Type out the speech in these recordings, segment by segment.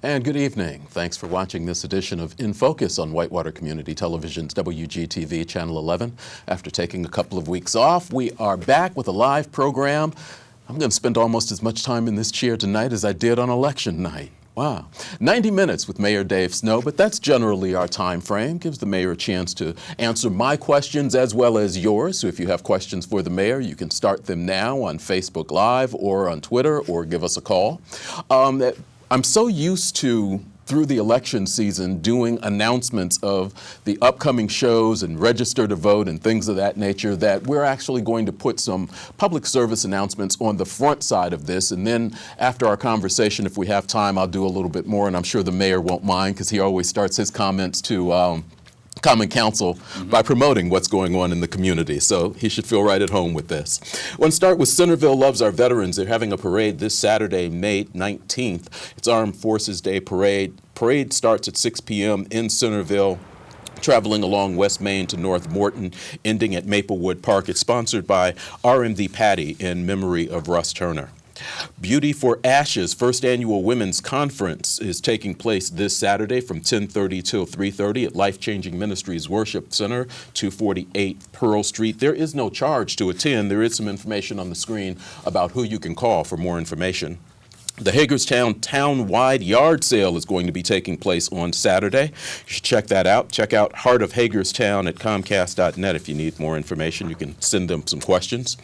And good evening. Thanks for watching this edition of In Focus on Whitewater Community Television's WGTV Channel 11. After taking a couple of weeks off, we are back with a live program. I'm going to spend almost as much time in this chair tonight as I did on election night. Wow. 90 minutes with Mayor Dave Snow, but that's generally our time frame. Gives the mayor a chance to answer my questions as well as yours. So if you have questions for the mayor, you can start them now on Facebook Live or on Twitter or give us a call. I'm so used to, through the election season, doing announcements of the upcoming shows and register to vote and things of that nature that we're actually going to put some public service announcements on the front side of this. And then after our conversation, if we have time, I'll do a little bit more. And I'm sure the mayor won't mind because he always starts his comments to Common Council by promoting what's going on in the community. So he should feel right at home with this. I want to start with Centerville Loves Our Veterans. They're having a parade this Saturday, May 19th. It's Armed Forces Day Parade. Parade starts at 6 p.m. in Centerville, traveling along West Main to North Morton, ending at Maplewood Park. It's sponsored by RMD Patty in memory of Russ Turner. Beauty for Ashes First Annual Women's Conference is taking place this Saturday from 10:30 till 3:30 at Life Changing Ministries Worship Center, 248 Pearl Street. There is no charge to attend. There is some information on the screen about who you can call for more information. The Hagerstown Town-wide Yard Sale is going to be taking place on Saturday. You should check that out. Check out Heart of Hagerstown at Comcast.net if you need more information. You can send them some questions.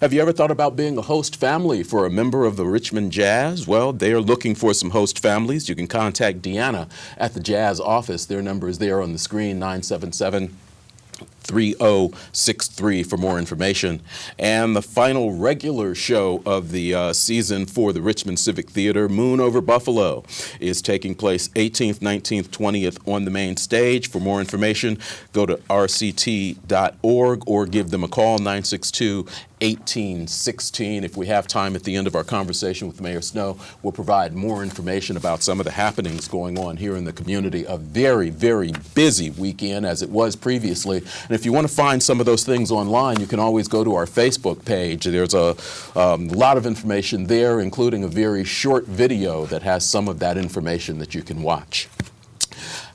Have you ever thought about being a host family for a member of the Richmond Jazz? Well, they are looking for some host families. You can contact Deanna at the Jazz office. Their number is there on the screen, 977-3063 for more information. And the final regular show of the season for the Richmond Civic Theater, Moon Over Buffalo, is taking place 18th, 19th, 20th on the main stage. For more information, go to rct.org or give them a call, 962-1816. If we have time at the end of our conversation with Mayor Snow, we'll provide more information about some of the happenings going on here in the community. A very, very busy weekend as it was previously. And if you want to find some of those things online, you can always go to our Facebook page. There's a lot of information there, including a very short video that has some of that information that you can watch.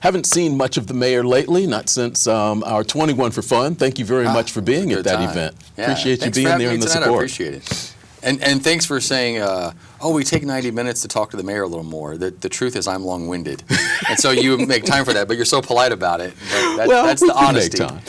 Haven't seen much of the mayor lately, not since our 21 for Fun. Thank you very much for being at that event. Yeah, appreciate you being there and the support. I appreciate it. And thanks for saying, we take 90 minutes to talk to the mayor a little more. The truth is I'm long-winded. And so you make time for that, but you're so polite about it. That's the honesty. Make time.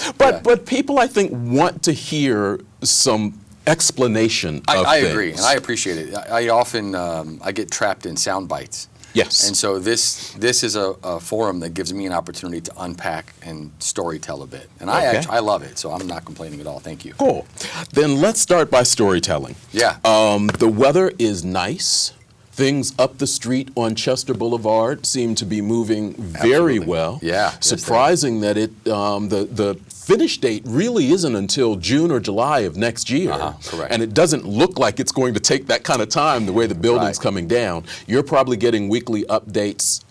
But people, I think, want to hear some explanation of things. I agree, and I appreciate it. I often I get trapped in sound bites. Yes. And so this is a forum that gives me an opportunity to unpack and storytell a bit. And I love it, so I'm not complaining at all. Thank you. Cool. Then let's start by storytelling. Yeah. The weather is nice. Things up the street on Chester Boulevard seem to be moving very well. Yeah. Surprising that the finish date really isn't until June or July of next year. Correct. And it doesn't look like it's going to take that kind of time the way the building's coming down. You're probably getting weekly updates.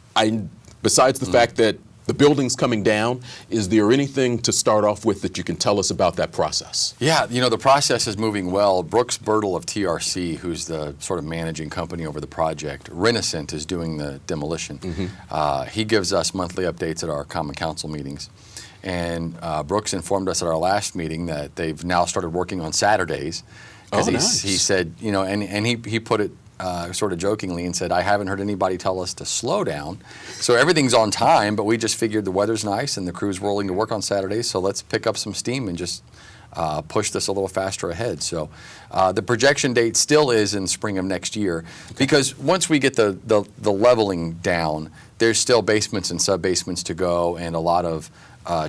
Besides the fact that the building's coming down, is there anything to start off with that you can tell us about that process? Yeah, the process is moving well. Brooks Birtle of TRC, who's the sort of managing company over the project, Renascent is doing the demolition. He gives us monthly updates at our Common Council meetings. And Brooks informed us at our last meeting that they've now started working on Saturdays. Because he said, and he put it sort of jokingly and said, I haven't heard anybody tell us to slow down. So everything's on time, but we just figured the weather's nice and the crew's willing to work on Saturdays, so let's pick up some steam and just push this a little faster ahead. So the projection date still is in spring of next year, because once we get the leveling down, there's still basements and sub-basements to go and a lot of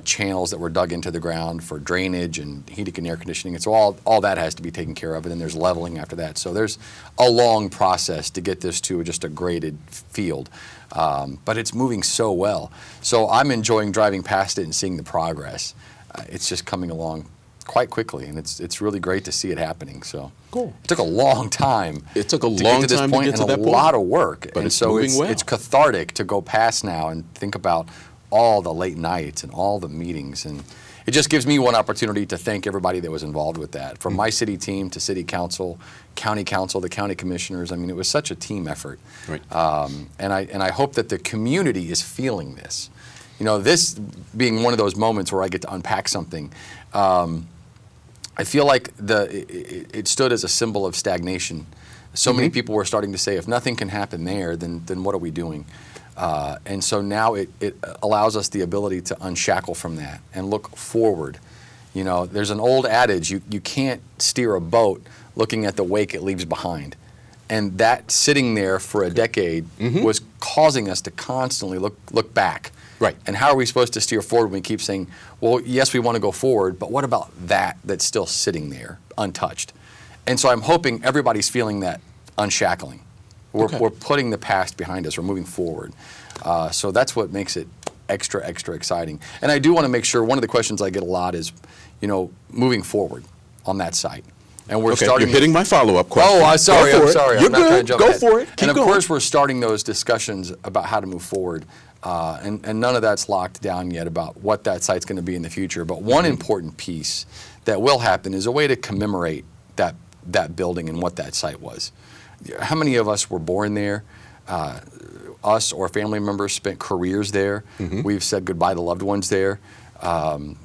channels that were dug into the ground for drainage and heating and air conditioning. And so all that has to be taken care of, and then there's leveling after that. So there's a long process to get this to just a graded field. But it's moving so well. So I'm enjoying driving past it and seeing the progress. It's just coming along quite quickly, and it's really great to see it happening. So cool. It took a long time. It took a long time to get to that point. And a lot of work. But it's moving well. It's cathartic to go past now and think about all the late nights and all the meetings, and it just gives me one opportunity to thank everybody that was involved with that, from my city team to city council, the county commissioners. I mean, it was such a team effort. Right. And I hope that the community is feeling this. You know, this being one of those moments where I get to unpack something. I feel like it stood as a symbol of stagnation. So many people were starting to say, if nothing can happen there, then what are we doing? And so now it allows us the ability to unshackle from that and look forward. You know, there's an old adage, you can't steer a boat looking at the wake it leaves behind. And that sitting there for a decade was causing us to constantly look back. Right. And how are we supposed to steer forward when we keep saying, well, yes, we want to go forward, but what about that's still sitting there untouched? And so I'm hoping everybody's feeling that unshackling. We're putting the past behind us. We're moving forward. So that's what makes it extra exciting. And I do want to make sure, one of the questions I get a lot is, you know, moving forward on that site. And we're starting. You're hitting my follow-up question. Oh, I'm sorry. You're I'm not good. trying to jump Go ahead. for it. Keep and of going. course, we're starting those discussions about how to move forward. And none of that's locked down yet about what that site's going to be in the future. But one important piece that will happen is a way to commemorate that building and what that site was. How many of us were born there? Us or family members spent careers there. We've said goodbye to loved ones there.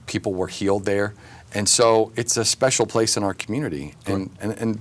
People were healed there. And so it's a special place in our community. And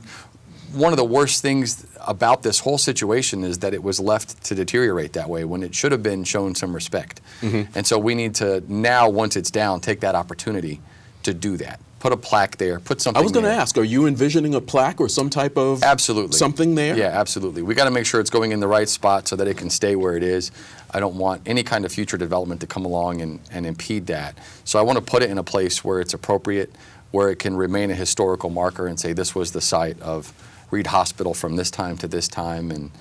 one of the worst things about this whole situation is that it was left to deteriorate that way when it should have been shown some respect. And so we need to now, once it's down, take that opportunity to do that. Put a plaque there, put something I was going to there. ask, are you envisioning a plaque or some type of something there? Yeah, absolutely. We got to make sure it's going in the right spot so that it can stay where it is. I don't want any kind of future development to come along and impede that. So I want to put it in a place where it's appropriate, where it can remain a historical marker and say this was the site of Reed Hospital from this time to this time, and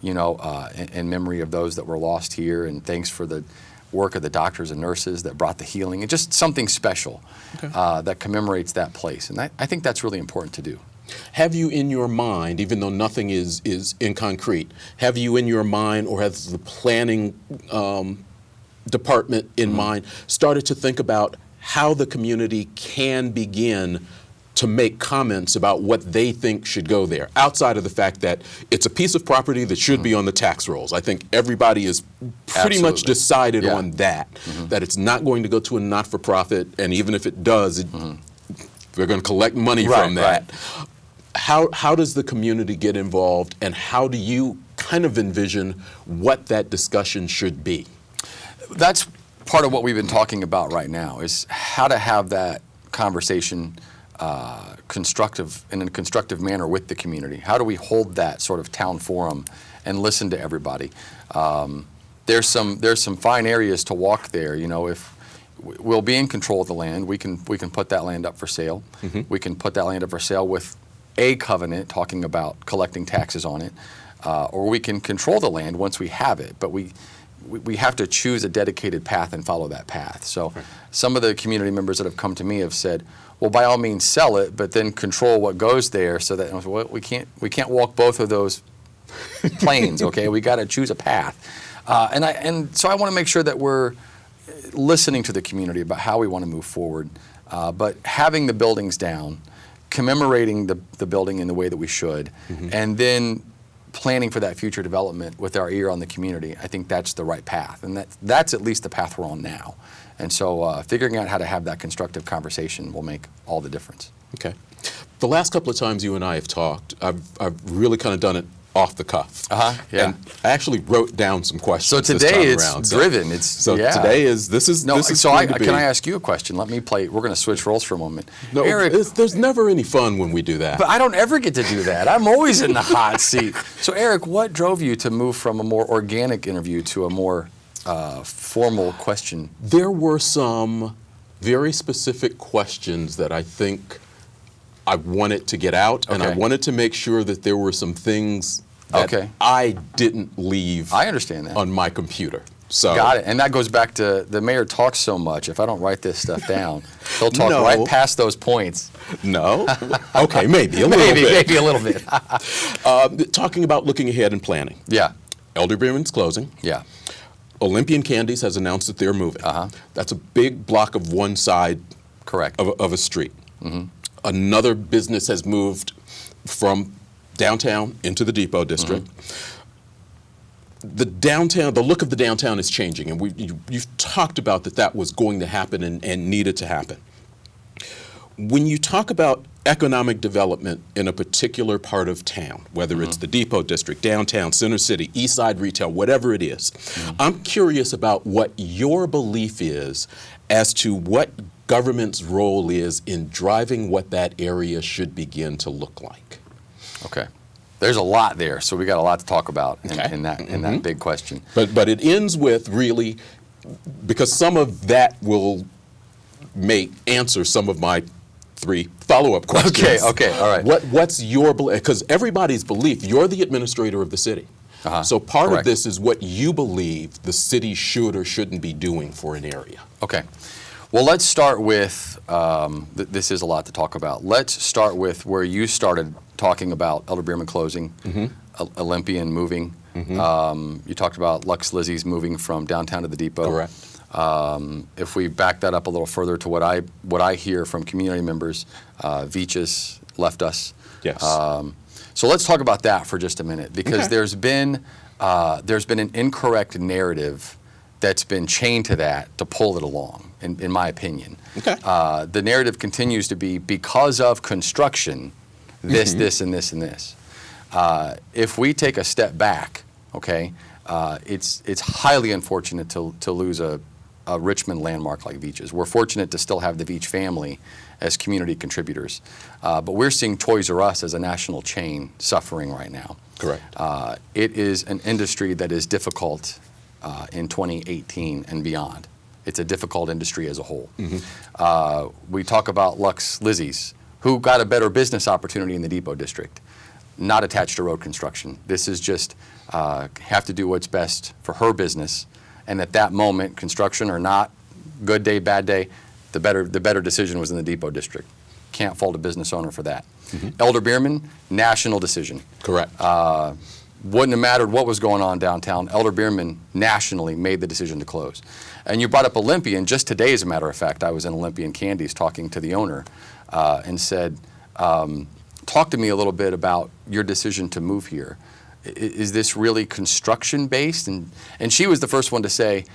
you know, in memory of those that were lost here, and thanks for the work of the doctors and nurses that brought the healing, and just something special that commemorates that place. And I think that's really important to do. Have you in your mind, even though nothing is in concrete, have you in your mind, or has the planning department in mind, started to think about how the community can begin to make comments about what they think should go there, outside of the fact that it's a piece of property that should be on the tax rolls? I think everybody is pretty much decided on that, that it's not going to go to a not-for-profit, and even if it does, they're going to collect money from that. How does the community get involved, and how do you kind of envision what that discussion should be? That's part of what we've been talking about right now, is how to have that conversation in a constructive manner with the community. How do we hold that sort of town forum and listen to everybody? There's some fine areas to walk there. You know, if we'll be in control of the land, we can put that land up for sale. We can put that land up for sale with a covenant talking about collecting taxes on it, or we can control the land once we have it. But we have to choose a dedicated path and follow that path. So some of the community members that have come to me have said, well, by all means sell it, but then control what goes there, so that well, we can't walk both of those planes. Okay, we got to choose a path. And so I want to make sure that we're listening to the community about how we want to move forward, but having the buildings down, commemorating the building in the way that we should, and then planning for that future development with our ear on the community. I think that's the right path, and that's at least the path we're on now. And so figuring out how to have that constructive conversation will make all the difference. Okay. The last couple of times you and I have talked, I've really kind of done it off the cuff. Yeah. And I actually wrote down some questions. So today it's driven. Today is this is no. This is so can I ask ask you a question? Let me play. We're going to switch roles for a moment. No, Eric, there's never any fun when we do that. But I don't ever get to do that. I'm always in the hot seat. So Eric, what drove you to move from a more organic interview to a more formal question? There were some very specific questions that I think I wanted to get out, and I wanted to make sure that there were some things that I didn't leave I understand that. on my computer. So got it. And that goes back to the mayor talks so much. If I don't write this stuff down, he'll talk right past those points. No. Okay, maybe a little bit. Maybe a little bit. Talking about looking ahead and planning. Yeah. Elder Bremen's closing. Yeah. Olympian Candies has announced that they're moving. That's a big block of one side Correct. of a street. Another business has moved from downtown into the Depot District. The downtown, the look of the downtown is changing, and you've talked about that was going to happen and needed to happen. When you talk about economic development in a particular part of town, whether it's the Depot District, downtown, Center City, East Side retail, whatever it is, I'm curious about what your belief is as to what government's role is in driving what that area should begin to look like. Okay. There's a lot there, so we got a lot to talk about in that big question. But it ends with really, because some of that will answer some of my 3 follow-up questions. Okay, all right. What's your belief? Because everybody's belief, you're the administrator of the city. So part of this is what you believe the city should or shouldn't be doing for an area. Okay. Well, let's start with, this is a lot to talk about. Let's start with where you started talking about Elder Bierman closing, Olympian moving. You talked about Lux Lizzie's moving from downtown to the Depot. Correct. If we back that up a little further to what I hear from community members, Veach's left us. Yes. So let's talk about that for just a minute, because there's been an incorrect narrative that's been chained to that to pull it along, in my opinion. Okay. The narrative continues to be because of construction, this, this, and this, and this. If we take a step back, it's highly unfortunate to lose a Richmond landmark like Veach's. We're fortunate to still have the Veach family as community contributors, but we're seeing Toys R Us as a national chain suffering right now. Correct. It is an industry that is difficult in 2018 and beyond. It's a difficult industry as a whole. We talk about Lux Lizzie's, who got a better business opportunity in the Depot District, not attached to road construction. This is just have to do what's best for her business, and at that moment, construction or not, good day, bad day, the better decision was in the Depot District. Can't fault a business owner for that. Elder Bierman, national decision. Correct. Wouldn't have mattered what was going on downtown. Elder Bierman nationally made the decision to close. And you brought up Olympian. Just today, as a matter of fact, I was in Olympian Candies talking to the owner and said, talk to me a little bit about your decision to move here. Is this really construction-based? And she was the first one to say,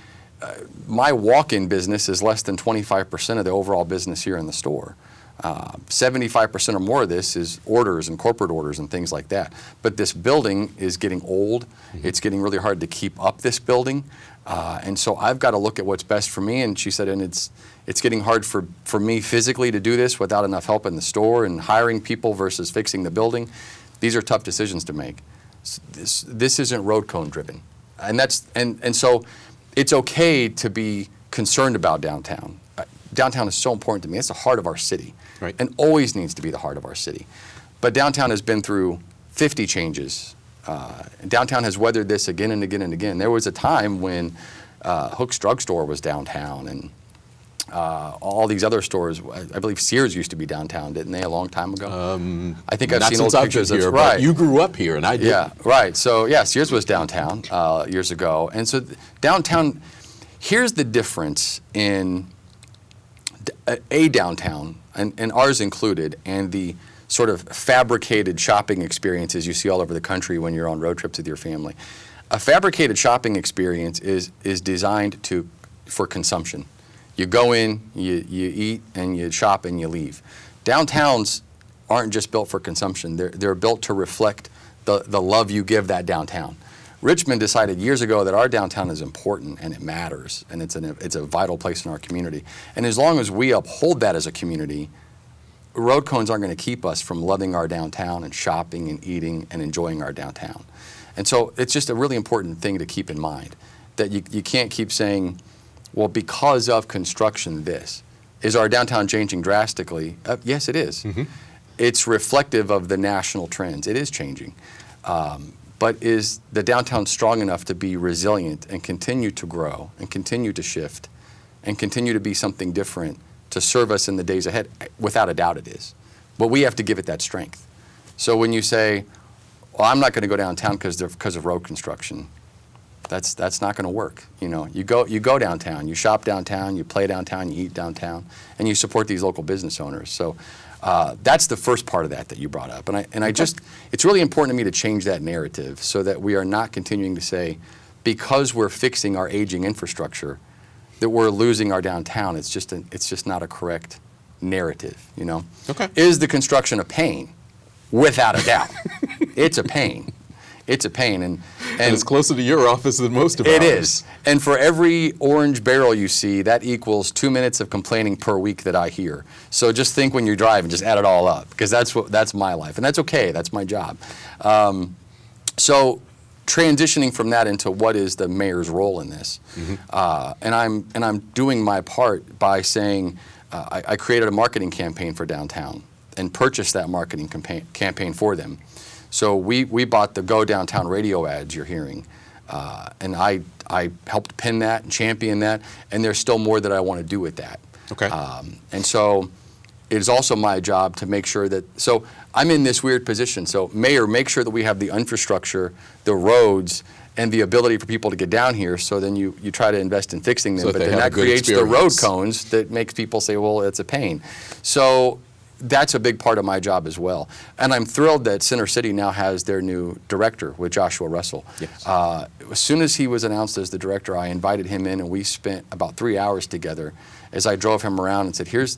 my walk-in business is less than 25% of the overall business here in the store. 75% or more of this is orders and corporate orders and things like that. But this building is getting old. It's getting really hard to keep up this building. And so I've got to look at what's best for me. And she said, and it's getting hard for me physically to do this without enough help in the store and hiring people versus fixing the building. These are tough decisions to make. This isn't road cone driven. And so it's okay to be concerned about downtown. Downtown is so important to me. It's the heart of our city, right, and always needs to be the heart of our city. But downtown has been through 50 changes. Downtown has weathered this again and again and again. There was a time when Hook's Drug Store was downtown, and all these other stores. I believe Sears used to be downtown, didn't they, a long time ago? I think I've seen old pictures. Here, right. But you grew up here, and I didn't. Yeah, right. So yeah, Sears was downtown years ago, and so downtown. Here's the difference in a downtown, and ours included, and the sort of fabricated shopping experiences you see all over the country when you're on road trips with your family. A fabricated shopping experience is designed for consumption. You go in, you eat, and you shop, and you leave. Downtowns aren't just built for consumption. They're built to reflect the love you give that downtown. Richmond decided years ago that our downtown is important and it matters, and it's a vital place in our community. And as long as we uphold that as a community, road cones aren't going to keep us from loving our downtown and shopping and eating and enjoying our downtown. And so it's just a really important thing to keep in mind, that you can't keep saying, well, because of construction, this. Is our downtown changing drastically? Yes, it is. It's reflective of the national trends. It is changing. But is the downtown strong enough to be resilient and continue to grow and continue to shift and continue to be something different to serve us in the days ahead? Without a doubt it is. But we have to give it that strength. So when you say, well, I'm not going to go downtown because of road construction, That's not going to work. You go downtown, you shop downtown, you play downtown, you eat downtown, and you support these local business owners. So that's the first part of that you brought up. And I just, it's really important to me to change that narrative so that we are not continuing to say, because we're fixing our aging infrastructure, that we're losing our downtown. It's just not a correct narrative. Okay. Is the construction a pain? Without a doubt, it's a pain. It's a pain, and it's closer to your office than most of ours. It is. And for every orange barrel you see, that equals 2 minutes of complaining per week that I hear. So just think when you're driving, just add it all up, because that's my life, and that's okay. That's my job. So transitioning from that into what is the mayor's role in this, and I'm doing my part by saying I created a marketing campaign for downtown and purchased that marketing campaign for them. So we bought the Go Downtown radio ads you're hearing, and I helped pin that and champion that, and there's still more that I want to do with that. Okay. And so it is also my job to make sure that, so I'm in this weird position. So mayor, make sure that we have the infrastructure, the roads, and the ability for people to get down here, so then you try to invest in fixing them, So but they then have a that good creates the road experience. cones that makes people say, well, it's a pain. So that's a big part of my job as well. And I'm thrilled that Center City now has their new director with Joshua Russell. Yes. As soon as he was announced as the director, I invited him in, and we spent about 3 hours together as I drove him around and said, here's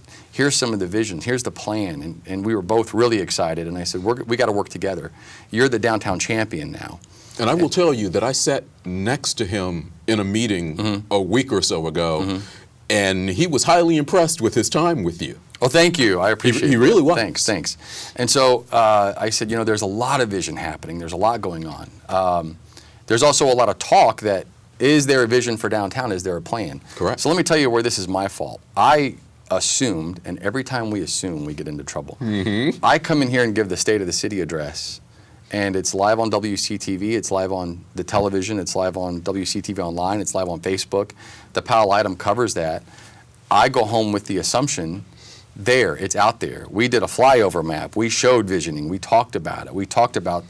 some of the visions, here's the plan. And we were both really excited. And I said, we got to work together. You're the downtown champion now. And I will tell you that I sat next to him in a meeting a week or so ago, and he was highly impressed with his time with you. Oh, thank you. I appreciate it. He really was. Thanks. And so I said, there's a lot of vision happening. There's a lot going on. There's also a lot of talk that, is there a vision for downtown? Is there a plan? Correct. So let me tell you where this is my fault. I assumed, and every time we assume, we get into trouble. I come in here and give the State of the City address, and it's live on WCTV, it's live on the television, it's live on WCTV online, it's live on Facebook. The Powell item covers that. I go home with the assumption, it's out there. We did a flyover map. We showed visioning. We talked about it.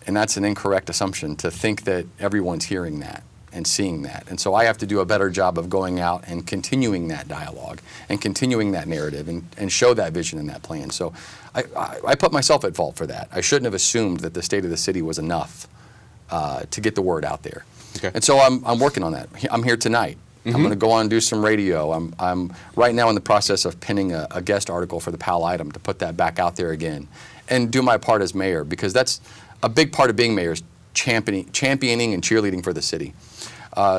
And that's an incorrect assumption to think that everyone's hearing that and seeing that. And so I have to do a better job of going out and continuing that dialogue and continuing that narrative and show that vision and that plan. So I put myself at fault for that. I shouldn't have assumed that the State of the City was enough to get the word out there. Okay. And so I'm working on that. I'm here tonight. I'm going to go on and do some radio. I'm right now in the process of pinning a guest article for the Powell item to put that back out there again and do my part as mayor, because that's a big part of being mayor, is championing and cheerleading for the city.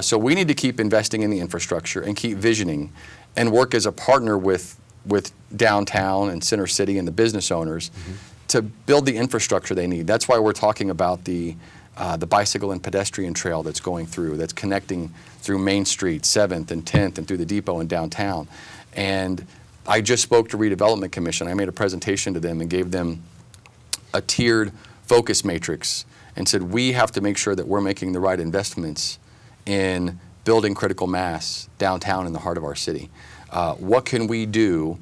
So we need to keep investing in the infrastructure and keep visioning and work as a partner with downtown and Center City and the business owners to build the infrastructure they need. That's why we're talking about the bicycle and pedestrian trail that's going through, that's connecting through Main Street, 7th and 10th, and through the depot in downtown. And I just spoke to Redevelopment Commission. I made a presentation to them and gave them a tiered focus matrix and said, we have to make sure that we're making the right investments in building critical mass downtown in the heart of our city. What can we do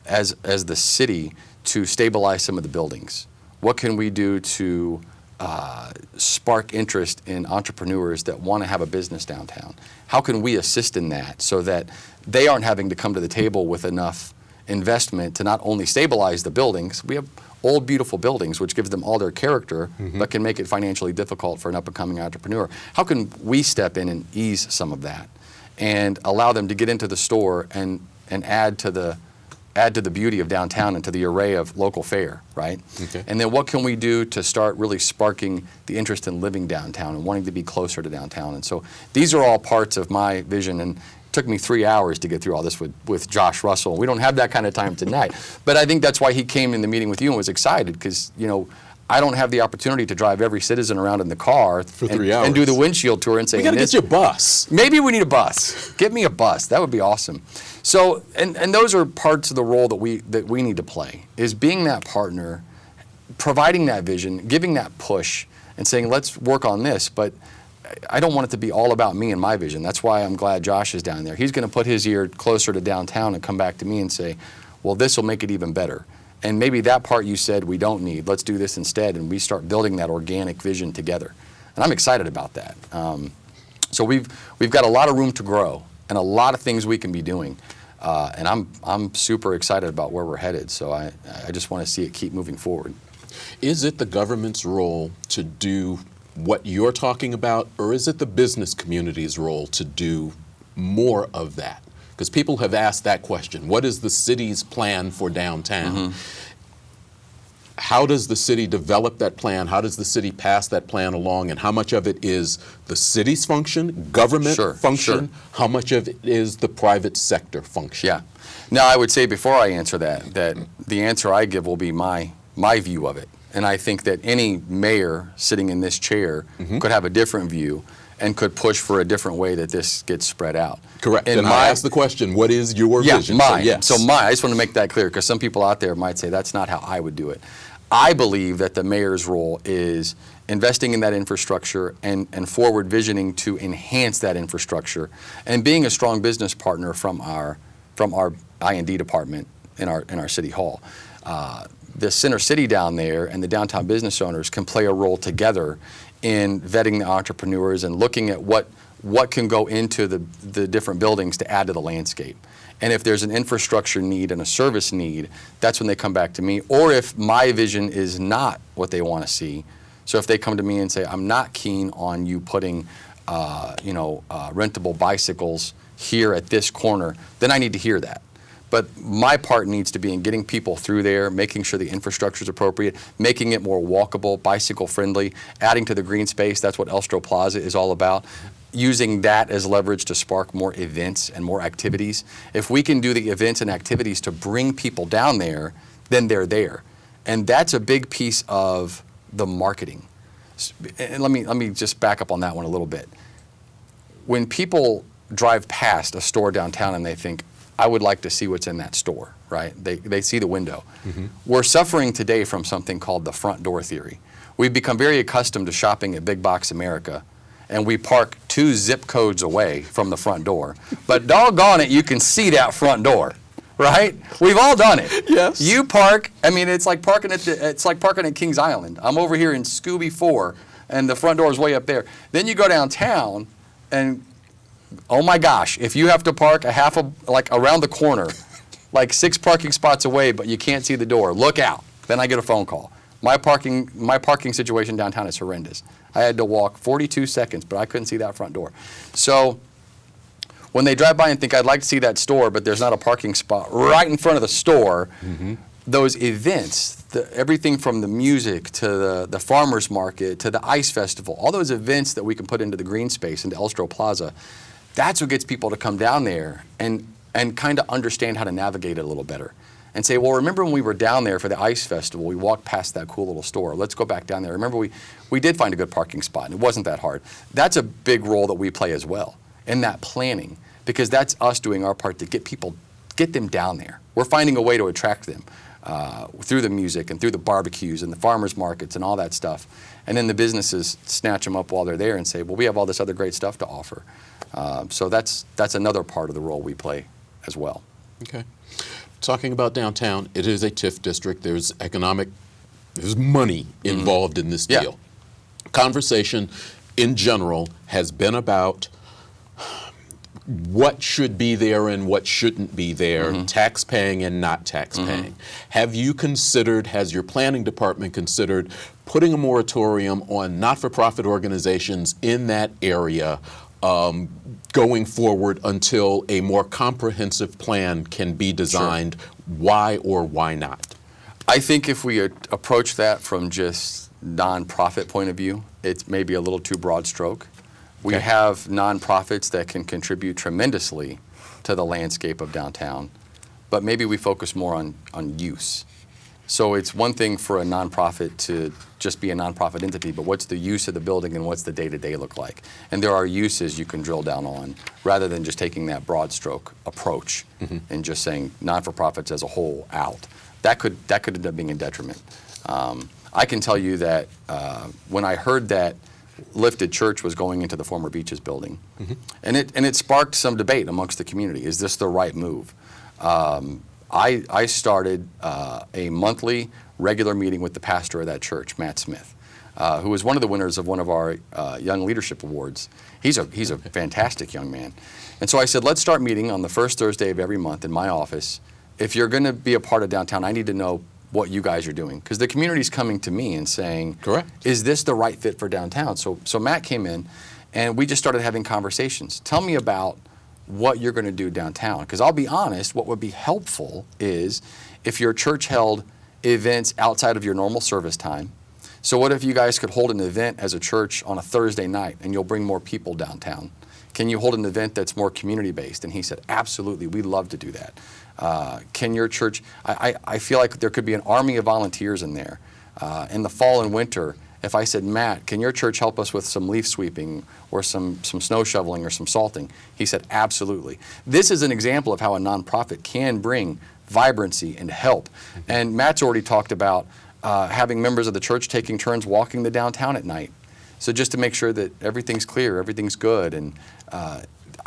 as the city to stabilize some of the buildings? What can we do to spark interest in entrepreneurs that want to have a business downtown? How can we assist in that so that they aren't having to come to the table with enough investment to not only stabilize the buildings? We have old, beautiful buildings, which gives them all their character, but can make it financially difficult for an up-and-coming entrepreneur. How can we step in and ease some of that and allow them to get into the store and add to the beauty of downtown and to the array of local fare, right? Okay. And then what can we do to start really sparking the interest in living downtown and wanting to be closer to downtown? And so these are all parts of my vision, and it took me 3 hours to get through all this with Josh Russell. We don't have that kind of time tonight, but I think that's why he came in the meeting with you and was excited, because I don't have the opportunity to drive every citizen around in the car for 3 hours and do the windshield tour and say, we got to get you a bus. Maybe we need a bus. Get me a bus. That would be awesome. So, and those are parts of the role that we need to play, is being that partner, providing that vision, giving that push, and saying, let's work on this. But I don't want it to be all about me and my vision. That's why I'm glad Josh is down there. He's going to put his ear closer to downtown and come back to me and say, well, this will make it even better. And maybe that part you said we don't need. Let's do this instead, and we start building that organic vision together. And I'm excited about that. So we've got a lot of room to grow and a lot of things we can be doing. And I'm super excited about where we're headed. So I just want to see it keep moving forward. Is it the government's role to do what you're talking about, or is it the business community's role to do more of that? Because people have asked that question. What is the city's plan for downtown? How does the city develop that plan? How does the city pass that plan along? And how much of it is the city's function, government function? How much of it is the private sector function? Yeah. Now, I would say before I answer that the answer I give will be my view of it. And I think that any mayor sitting in this chair could have a different view and could push for a different way that this gets spread out. Correct. And I asked the question, what is your vision? Mine. I just want to make that clear, because some people out there might say that's not how I would do it. I believe that the mayor's role is investing in that infrastructure and forward visioning to enhance that infrastructure, and being a strong business partner from our I&D department in our city hall. The center city down there and the downtown business owners can play a role together in vetting the entrepreneurs and looking at what can go into the different buildings to add to the landscape. And if there's an infrastructure need and a service need, that's when they come back to me. Or if my vision is not what they want to see, so if they come to me and say, I'm not keen on you putting rentable bicycles here at this corner, then I need to hear that. But my part needs to be in getting people through there, making sure the infrastructure is appropriate, making it more walkable, bicycle friendly, adding to the green space. That's what Elstro Plaza is all about. Using that as leverage to spark more events and more activities. If we can do the events and activities to bring people down there, then they're there. And that's a big piece of the marketing. And let me just back up on that one a little bit. When people drive past a store downtown and they think, I would like to see what's in that store, right? They see the window. We're suffering today from something called the front door theory. We've become very accustomed to shopping at Big Box America, and we park 2 zip codes away from the front door. But doggone it, you can see that front door, right? We've all done it. Yes. You park, it's like parking at Kings Island. I'm over here in Scooby 4, and the front door is way up there. Then you go downtown, and oh my gosh, if you have to park around the corner, like 6 parking spots away, but you can't see the door, look out. Then I get a phone call. My parking situation downtown is horrendous. I had to walk 42 seconds, but I couldn't see that front door. So when they drive by and think, I'd like to see that store, but there's not a parking spot right in front of the store, those events, everything from the music to the farmer's market to the ice festival, all those events that we can put into the green space, into Elstro Plaza, that's what gets people to come down there and kind of understand how to navigate it a little better. And say, well, remember when we were down there for the ice festival, we walked past that cool little store. Let's go back down there. Remember we did find a good parking spot, and it wasn't that hard. That's a big role that we play as well in that planning, because that's us doing our part to get them down there. We're finding a way to attract them through the music and through the barbecues and the farmers markets and all that stuff. And then the businesses snatch them up while they're there and say, well, we have all this other great stuff to offer. So that's another part of the role we play as well. Okay. Talking about downtown, it is a TIF district. There's money involved in this deal. Conversation in general has been about what should be there and what shouldn't be there, tax paying and not tax paying. Has your planning department considered putting a moratorium on not-for-profit organizations in that area going forward until a more comprehensive plan can be designed? Why or why not? I think if we approach that from just nonprofit point of view, it's maybe a little too broad stroke. We have nonprofits that can contribute tremendously to the landscape of downtown, but maybe we focus more on use. So it's one thing for a nonprofit to just be a nonprofit entity, but what's the use of the building and what's the day-to-day look like? And there are uses you can drill down on rather than just taking that broad stroke approach and just saying non-for-profits as a whole out. That could end up being a detriment. I can tell you that when I heard that Lifted Church was going into the former Beaches building, and it sparked some debate amongst the community. Is this the right move? I started a monthly regular meeting with the pastor of that church, Matt Smith. who was one of the winners of one of our Young Leadership Awards. He's a fantastic young man. And so I said, let's start meeting on the first Thursday of every month in my office. If you're going to be a part of downtown, I need to know what you guys are doing. Because the community's coming to me and saying, correct, is this the right fit for downtown? So Matt came in, and we just started having conversations. Tell me about what you're going to do downtown. Because I'll be honest, what would be helpful is if your church held events outside of your normal service time. So what if you guys could hold an event as a church on a Thursday night and you'll bring more people downtown? Can you hold an event that's more community-based? And he said, absolutely, we'd love to do that. Can your church, I feel like there could be an army of volunteers in there. In the fall and winter, if I said, Matt, can your church help us with some leaf sweeping or some snow shoveling or some salting? He said, absolutely. This is an example of how a nonprofit can bring vibrancy and help. And Matt's already talked about having members of the church taking turns walking the downtown at night. So just to make sure that everything's clear, everything's good. And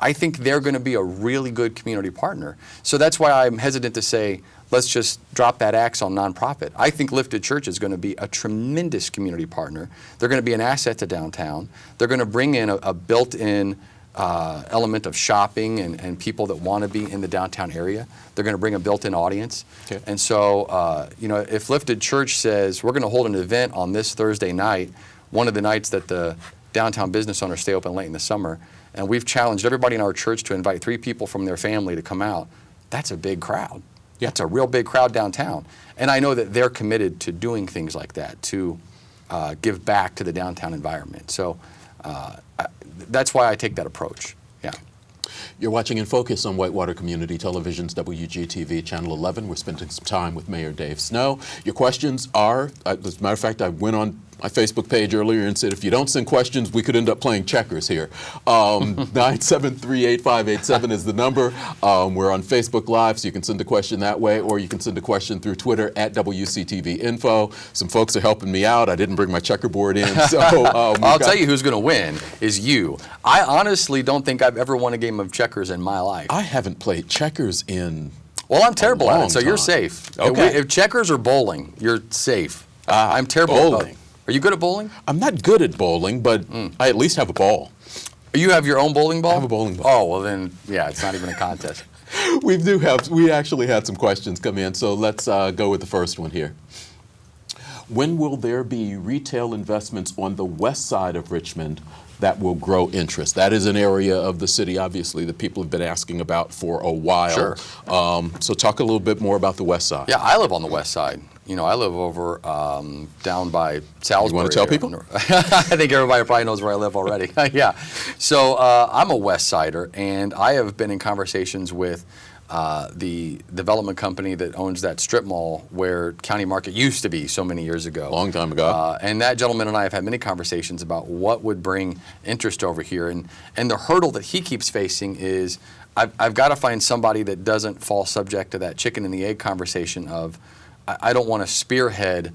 I think they're going to be a really good community partner. So that's why I'm hesitant to say, let's just drop that axe on nonprofit. I think Lifted Church is going to be a tremendous community partner. They're going to be an asset to downtown. They're going to bring in a built-in element of shopping and people that want to be in the downtown area. They're going to bring a built-in audience. Okay. And so, if Lifted Church says, we're going to hold an event on this Thursday night, one of the nights that the downtown business owners stay open late in the summer, and we've challenged everybody in our church to invite 3 people from their family to come out, that's a big crowd. Yeah. That's a real big crowd downtown. And I know that they're committed to doing things like that, to give back to the downtown environment. So that's why I take that approach. Yeah. You're watching In Focus on Whitewater Community Television's WGTV Channel 11. We're spending some time with Mayor Dave Snow. Your questions are, as a matter of fact, I went on my Facebook page earlier and said, if you don't send questions, we could end up playing checkers here. 973-8587 is the number. We're on Facebook Live, so you can send a question that way, or you can send a question through Twitter at WCTV Info. Some folks are helping me out. I didn't bring my checkerboard in. So I'll tell you who's going to win is you. I honestly don't think I've ever won a game of checkers in my life. I haven't played checkers in Well, I'm terrible at it, so time. you're safe. Okay. If checkers or bowling, you're safe. I'm terrible bowling. at bowling. Are you good at bowling? I'm not good at bowling, but I at least have a ball. You have your own bowling ball? I have a bowling ball. Oh, well then, yeah, it's not even a contest. We actually had some questions come in, so let's go with the first one here. When will there be retail investments on the west side of Richmond that will grow interest? That is an area of the city, obviously, that people have been asking about for a while. Sure. So talk a little bit more about the west side. Yeah, I live on the west side. You know, I live over down by Salisbury. You want to tell people? I think everybody probably knows where I live already. Yeah. So I'm a west sider, and I have been in conversations with the development company that owns that strip mall where County Market used to be so many years ago. A long time ago. And that gentleman and I have had many conversations about what would bring interest over here. And the hurdle that he keeps facing is I've got to find somebody that doesn't fall subject to that chicken and the egg conversation of I don't want to spearhead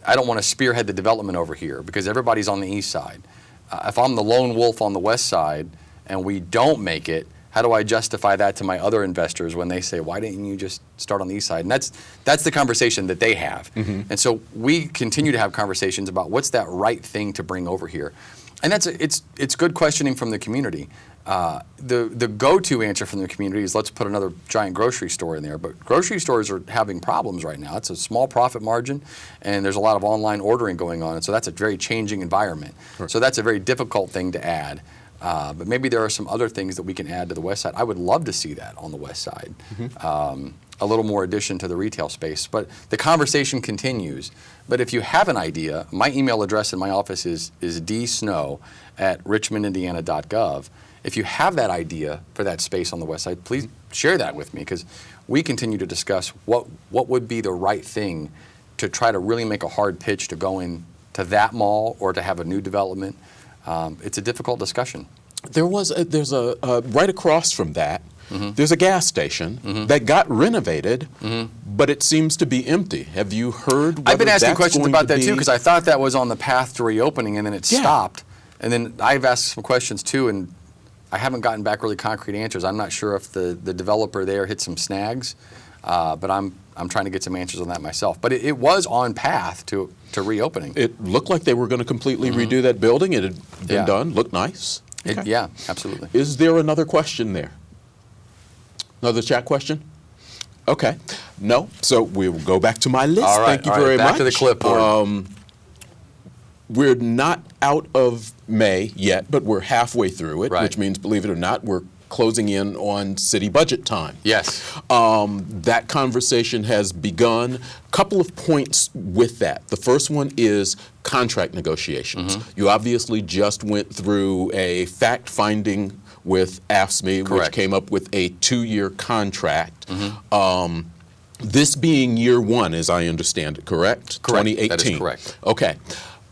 the development over here because everybody's on the east side. If I'm the lone wolf on the west side and we don't make it, how do I justify that to my other investors when they say, why didn't you just start on the east side? And that's the conversation that they have. Mm-hmm. And so we continue to have conversations about what's that right thing to bring over here. And it's good questioning from the community. The go-to answer from the community is let's put another giant grocery store in there. But grocery stores are having problems right now. It's a small profit margin, and there's a lot of online ordering going on. And so that's a very changing environment. Sure. So that's a very difficult thing to add. But maybe there are some other things that we can add to the west side. I would love to see that on the west side. Mm-hmm. A little more addition to the retail space. But the conversation continues. But if you have an idea, my email address in my office is dsnow@richmondindiana.gov. If you have that idea for that space on the west side, please share that with me because we continue to discuss what would be the right thing to try to really make a hard pitch to go into that mall or to have a new development. It's a difficult discussion. There's a right across from that. Mm-hmm. There's a gas station that got renovated, but it seems to be empty. Have you heard? I've been asking questions about that too because I thought that was on the path to reopening, and then it stopped. And then I've asked some questions too, and I haven't gotten back really concrete answers. I'm not sure if the developer there hit some snags, but I'm I'm trying to get some answers on that myself. But it was on path to reopening. It looked like they were going to completely redo that building. It had been done. Looked nice. Okay. Yeah, absolutely. Is there another question there? Another chat question? Okay. No. So we'll go back to my list. All right. Thank you very much. Back to the clipboard. We're not out of May yet, but we're halfway through it, Right. which means, believe it or not, we're closing in on city budget time. Yes. That conversation has begun. Couple of points with that. The first one is contract negotiations. You obviously just went through a fact-finding with AFSCME, which Correct. came up with a 2-year contract. This being year one, as I understand it, correct? Correct. 2018. That is correct. Okay.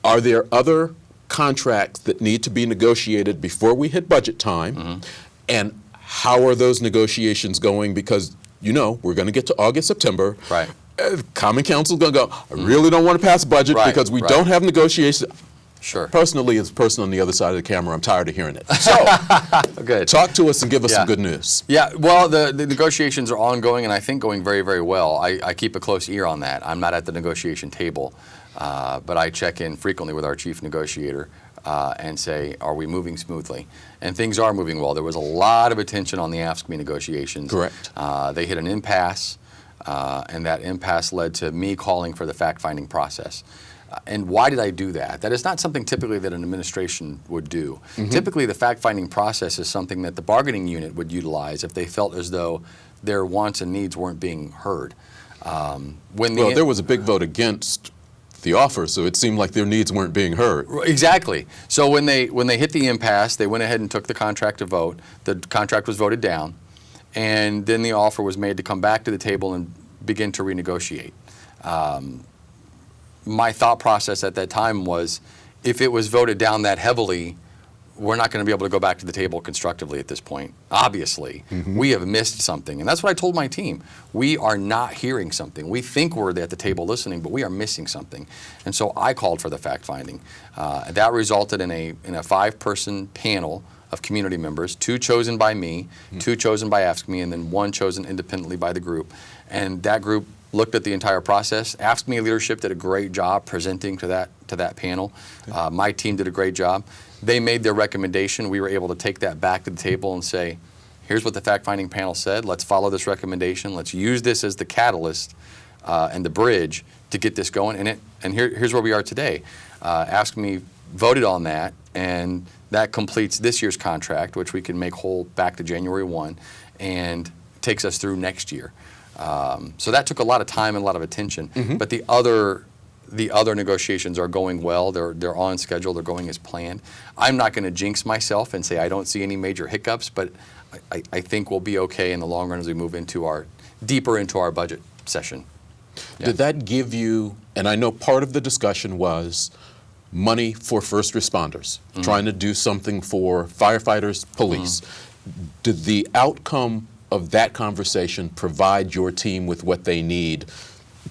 Are there other contracts that need to be negotiated before we hit budget time? And how are those negotiations going? Because, we're going to get to August, September. Right. Common Council's going to go, I really don't want to pass a budget Right, because we right. don't have negotiations. Sure. Personally, as a person on the other side of the camera, I'm tired of hearing it. So, Good. talk to us and give us Yeah. some good news. Yeah, well, the negotiations are ongoing and I think going very, very well. I keep a close ear on that. I'm not at the negotiation table, but I check in frequently with our chief negotiator and say, are we moving smoothly? And things are moving well. There was a lot of attention on the AFSCME negotiations. Correct. They hit an impasse, and that impasse led to me calling for the fact-finding process. And why did I do that? That is not something typically that an administration would do. Typically, the fact-finding process is something that the bargaining unit would utilize if they felt as though their wants and needs weren't being heard. There was a big vote against the offer, so it seemed like their needs weren't being heard. Exactly. So when they hit the impasse, they went ahead and took the contract to vote. The contract was voted down, and then the offer was made to come back to the table and begin to renegotiate. My thought process at that time was, if it was voted down that heavily, we're not going to be able to go back to the table constructively at this point. Obviously, we have missed something. And that's what I told my team. We are not hearing something. We think we're at the table listening, but we are missing something. And so I called for the fact-finding. That resulted in a 5-person panel of community members, 2 chosen by me, 2 chosen by AFSCME, and then 1 chosen independently by the group. And that group looked at the entire process. AFSCME leadership did a great job presenting to that panel. My team did a great job. They made their recommendation. We were able to take that back to the table and say, here's what the fact-finding panel said. Let's follow this recommendation. Let's use this as the catalyst and the bridge to get this going. And here's where we are today. AFSCME voted on that, and that completes this year's contract, which we can make whole back to January 1, and takes us through next year. So that took a lot of time and a lot of attention. But the other negotiations are going well. They're on schedule. They're going as planned. I'm not going to jinx myself and say I don't see any major hiccups, but I think we'll be okay in the long run as we move deeper into our budget session. Yeah. Did that give you, and I know part of the discussion was money for first responders, trying to do something for firefighters, police. Did the outcome of that conversation provide your team with what they need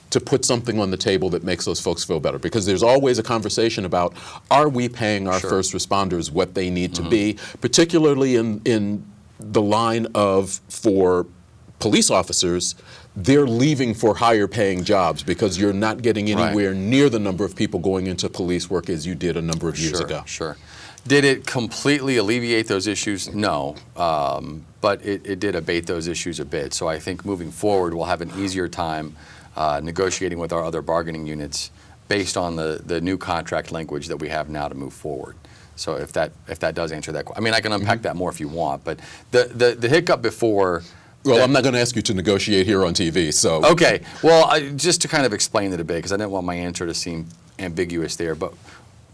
to put something on the table that makes those folks feel better? Because there's always a conversation about, are we paying our first responders what they need to be, particularly in the line of, for police officers, they're leaving for higher paying jobs because you're not getting anywhere near the number of people going into police work as you did a number of years ago. Sure. Did it completely alleviate those issues? No, but it did abate those issues a bit. So I think moving forward, we'll have an easier time negotiating with our other bargaining units based on the new contract language that we have now to move forward. So if that does answer that, I mean, I can unpack that more if you want, but the hiccup before. Well, I'm not going to ask you to negotiate here on TV, so. Okay, well, just to kind of explain it a bit, because I didn't want my answer to seem ambiguous there, but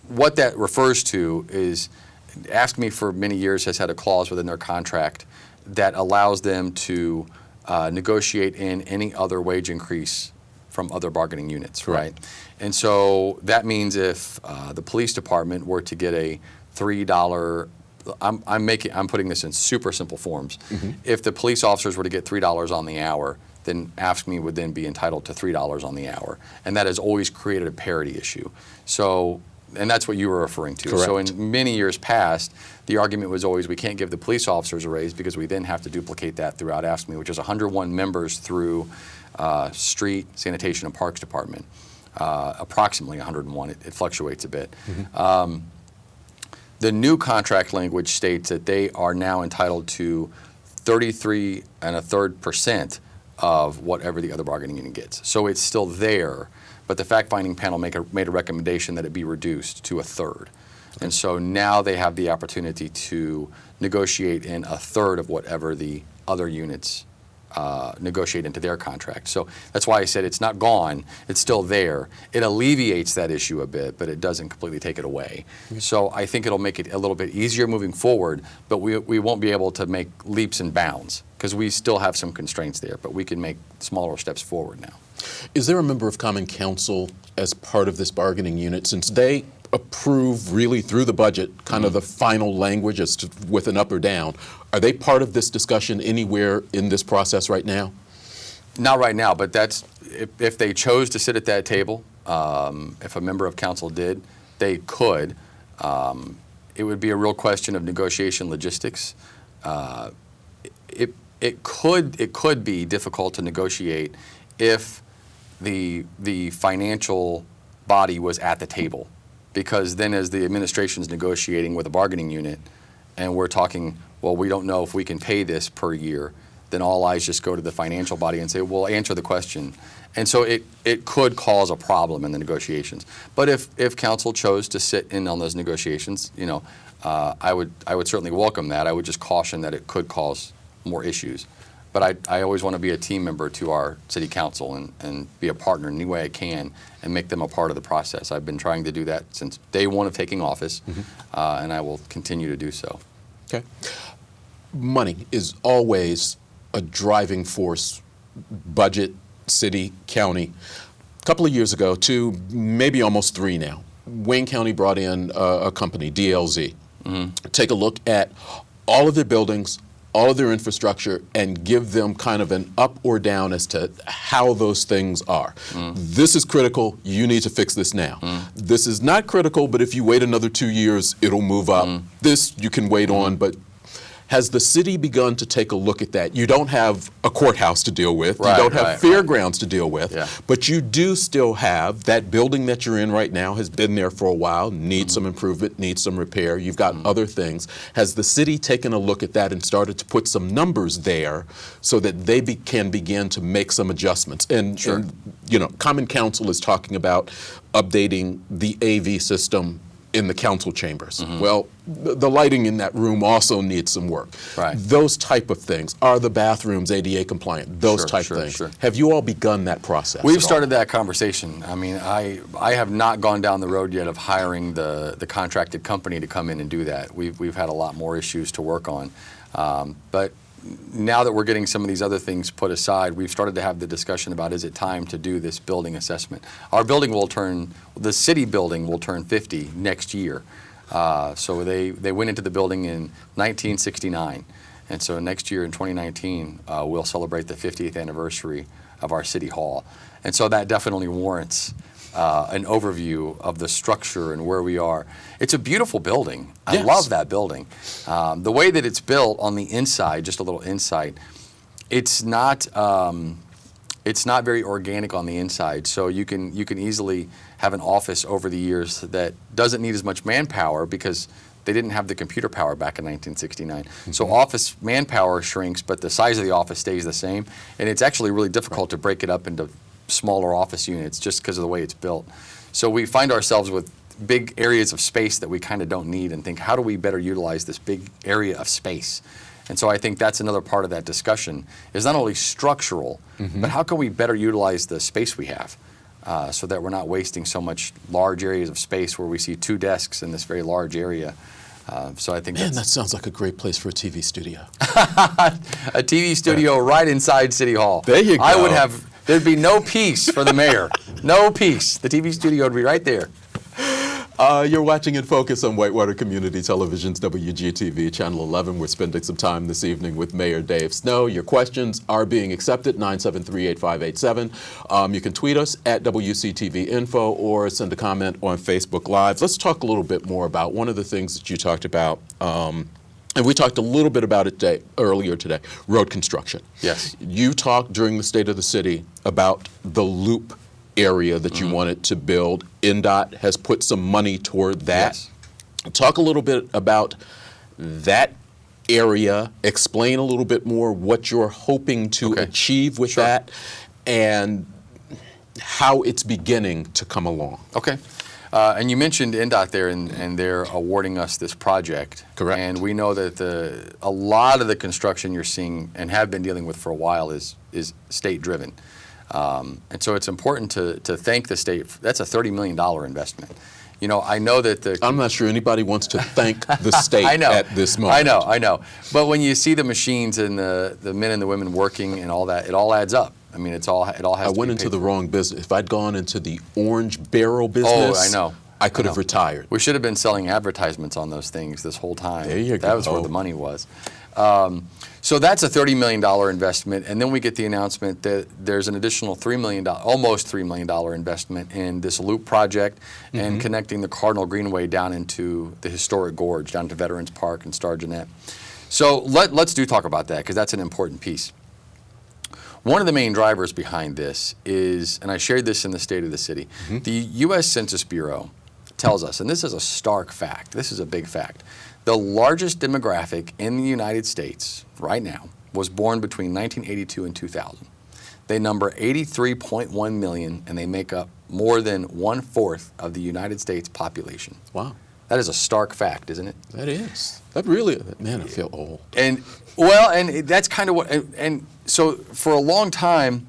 what that refers to is, AFSCME for many years has had a clause within their contract that allows them to negotiate in any other wage increase from other bargaining units, right? And so that means if the police department were to get a $3, I'm putting this in super simple forms. If the police officers were to get $3 on the hour, then AFSCME would then be entitled to $3 on the hour, and that has always created a parity issue. So And that's what you were referring to. Correct. So in many years past, the argument was always we can't give the police officers a raise because we then have to duplicate that throughout AFSCME, which is 101 members through street, sanitation, and parks department. Approximately 101. It fluctuates a bit. The new contract language states that they are now entitled to 33.33% of whatever the other bargaining unit gets. So it's still there, but the fact-finding panel made a recommendation that it be reduced to a third. Okay. And so now they have the opportunity to negotiate in a third of whatever the other units negotiate into their contract. So that's why I said it's not gone, it's still there. It alleviates that issue a bit, but it doesn't completely take it away. So I think it'll make it a little bit easier moving forward, but we won't be able to make leaps and bounds because we still have some constraints there, but we can make smaller steps forward now. Is there a member of Common Council as part of this bargaining unit, since they approve really through the budget kind of the final language as to with an up or down? Are they part of this discussion anywhere in this process right now? Not right now, but that's if they chose to sit at that table, if a member of council did, they could. It would be a real question of negotiation logistics. It could be difficult to negotiate if the financial body was at the table. Because then as the administration's negotiating with a bargaining unit and we're talking, well, we don't know if we can pay this per year, then all eyes just go to the financial body and say, well, answer the question. And so it could cause a problem in the negotiations. But if council chose to sit in on those negotiations, you know, I would certainly welcome that. I would just caution that it could cause more issues. But I always want to be a team member to our city council and be a partner in any way I can and make them a part of the process. I've been trying to do that since day one of taking office, and I will continue to do so. Okay. Money is always a driving force, budget, city, county. A couple of years ago, 2, maybe almost 3 now, Wayne County brought in a company, DLZ, take a look at all of their buildings, all of their infrastructure, and give them kind of an up or down as to how those things are. This is critical, you need to fix this now. This is not critical, but if you wait another 2 years, it'll move up. This you can wait on, but has the city begun to take a look at that? You don't have a courthouse to deal with, you don't have fairgrounds to deal with, but you do still have that building that you're in right now has been there for a while, needs some improvement, needs some repair, you've got other things. Has the city taken a look at that and started to put some numbers there so that they can begin to make some adjustments? And you know, Common Council is talking about updating the AV system in the council chambers. Well, the lighting in that room also needs some work. Those type of things. Are the bathrooms ADA compliant? Those type things. Have you all begun that process? We've started that conversation. I mean, I have not gone down the road yet of hiring the contracted company to come in and do that. We've had a lot more issues to work on. But now that we're getting some of these other things put aside, we've started to have the discussion about, is it time to do this building assessment? Our building the city building will turn 50 next year. So they went into the building in 1969. And so next year in 2019, we'll celebrate the 50th anniversary of our city hall. And so that definitely warrants an overview of the structure and where we are. It's a beautiful building. I love that building. The way that it's built on the inside, just a little insight, it's not very organic on the inside. So you can easily have an office over the years that doesn't need as much manpower because they didn't have the computer power back in 1969. So office manpower shrinks, but the size of the office stays the same. And it's actually really difficult to break it up into smaller office units just because of the way it's built. So we find ourselves with big areas of space that we kind of don't need and think, how do we better utilize this big area of space? And so I think that's another part of that discussion is not only structural, but how can we better utilize the space we have so that we're not wasting so much large areas of space where we see 2 desks in this very large area. So I think that sounds like a great place for a TV studio. A TV studio right inside City Hall. There you go. There'd be no peace for the mayor. No peace. The TV studio would be right there. You're watching In Focus on Whitewater Community Television's WGTV Channel 11. We're spending some time this evening with Mayor Dave Snow. Your questions are being accepted, 973-8587. You can tweet us at WCTV Info or send a comment on Facebook Live. Let's talk a little bit more about one of the things that you talked about, and we talked a little bit about it earlier today, road construction. Yes. You talked during the State of the City about the loop area that you wanted to build. NDOT has put some money toward that. Yes. Talk a little bit about that area. Explain a little bit more what you're hoping to achieve with that and how it's beginning to come along. Okay. And you mentioned NDOT there, and they're awarding us this project. Correct. And we know that a lot of the construction you're seeing and have been dealing with for a while is state-driven. And so it's important to thank the state. That's a $30 million investment. You know, I know that I'm not sure anybody wants to thank the state at this moment. I know. But when you see the machines and the men and the women working and all that, it all adds up. I mean, it all has to be paid. I went into the wrong business. If I'd gone into the orange barrel business, I know. I could have retired. We should have been selling advertisements on those things this whole time. There you go. That was where the money was. So that's a $30 million investment, and then we get the announcement that there's an additional almost $3 million investment in this loop project and connecting the Cardinal Greenway down into the historic gorge, down to Veterans Park and Star Jeanette. So let's talk about that, because that's an important piece. One of the main drivers behind this is, and I shared this in the State of the City, the U.S. Census Bureau tells us, and this is a stark fact, this is a big fact, the largest demographic in the United States right now was born between 1982 and 2000. They number 83.1 million, and they make up more than 1/4 of the United States population. Wow. That is a stark fact, isn't it? That is. That really, man, I feel old. And that's kind of what, and so for a long time,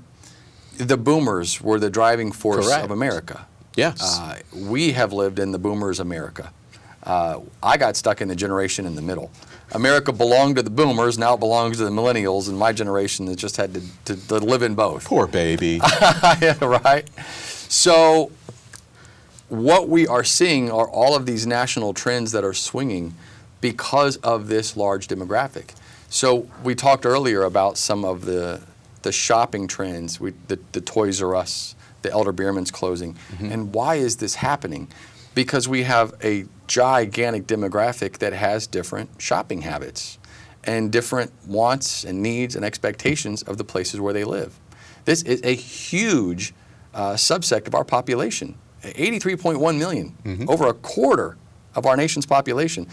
the boomers were the driving force of America. Yes. We have lived in the boomers' America. I got stuck in the generation in the middle. America belonged to the boomers, now it belongs to the millennials, and my generation has just had to live in both. Poor baby. Yeah, right? So what we are seeing are all of these national trends that are swinging because of this large demographic. So we talked earlier about some of the shopping trends, the Toys R Us, the Elder Beerman's closing. And why is this happening? Because we have a gigantic demographic that has different shopping habits and different wants and needs and expectations of the places where they live. This is a huge subsect of our population, 83.1 million, over a quarter of our nation's population.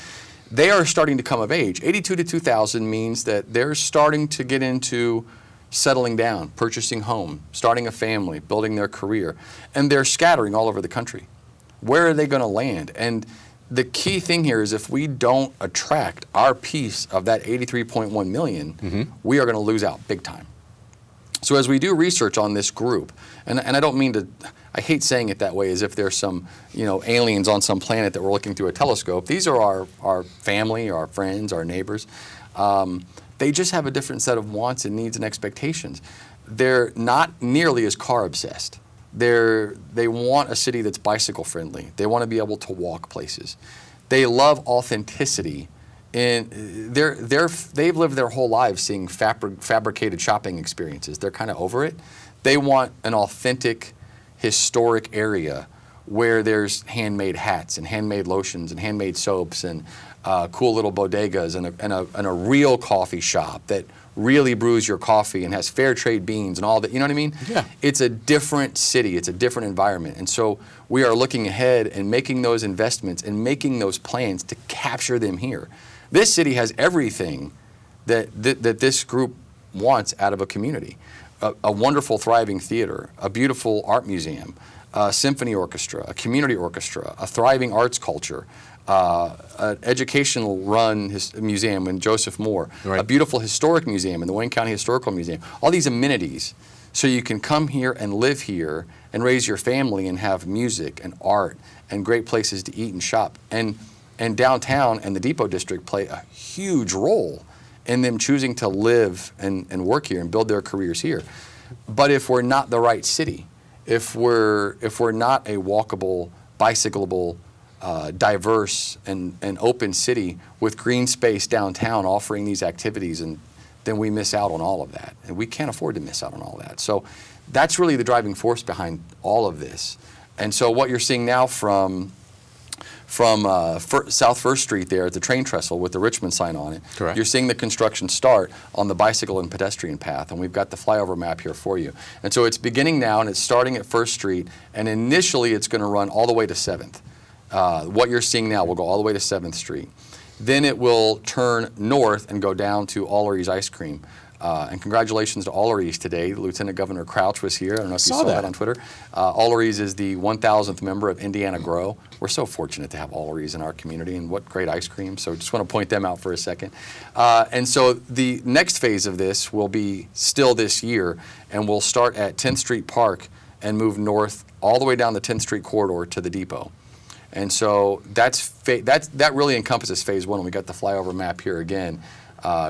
They are starting to come of age. 82 to 2000 means that they're starting to get into settling down, purchasing home, starting a family, building their career, and they're scattering all over the country. Where are they going to land? And the key thing here is if we don't attract our piece of that 83.1 million, we are going to lose out big time. So as we do research on this group, and I don't mean to, I hate saying it that way as if there's some, aliens on some planet that we're looking through a telescope. These are our family, our friends, our neighbors. They just have a different set of wants and needs and expectations. They're not nearly as car obsessed. They want a city that's bicycle friendly. They want to be able to walk places. They love authenticity, and they've lived their whole lives seeing fabricated shopping experiences. They're kind of over it. They want an authentic, historic area where there's handmade hats and handmade lotions and handmade soaps and cool little bodegas and a real coffee shop that really brews your coffee and has fair trade beans and all that, you know what I mean? Yeah. It's a different city, it's a different environment. And so we are looking ahead and making those investments and making those plans to capture them here. This city has everything that this group wants out of a community. A wonderful, thriving theater, a beautiful art museum, a symphony orchestra, a community orchestra, a thriving arts culture, an educational-run museum in Joseph Moore, a beautiful historic museum in the Wayne County Historical Museum, all these amenities so you can come here and live here and raise your family and have music and art and great places to eat and shop. And downtown and the Depot District play a huge role in them choosing to live and work here and build their careers here. But if we're not the right city, if we're not a walkable, bicyclable, diverse and open city with green space downtown offering these activities, and then we miss out on all of that. And we can't afford to miss out on all that. So that's really the driving force behind all of this. And so what you're seeing now from South First Street there at the train trestle with the Richmond sign on it, Correct. You're seeing the construction start on the bicycle and pedestrian path, and we've got the flyover map here for you. And so it's beginning now, and it's starting at First Street, and initially it's going to run all the way to 7th. What you're seeing now will go all the way to 7th Street. Then it will turn north and go down to Allery's Ice Cream. And congratulations to Allery's today. Lieutenant Governor Crouch was here. I don't know if you saw that on Twitter. Allery's is the 1,000th member of Indiana Grow. We're so fortunate to have Allery's in our community, and what great ice cream. So just want to point them out for a second. And so the next phase of this will be still this year, and we'll start at 10th Street Park and move north all the way down the 10th Street corridor to the depot. And so that really encompasses phase 1. We got the flyover map here again.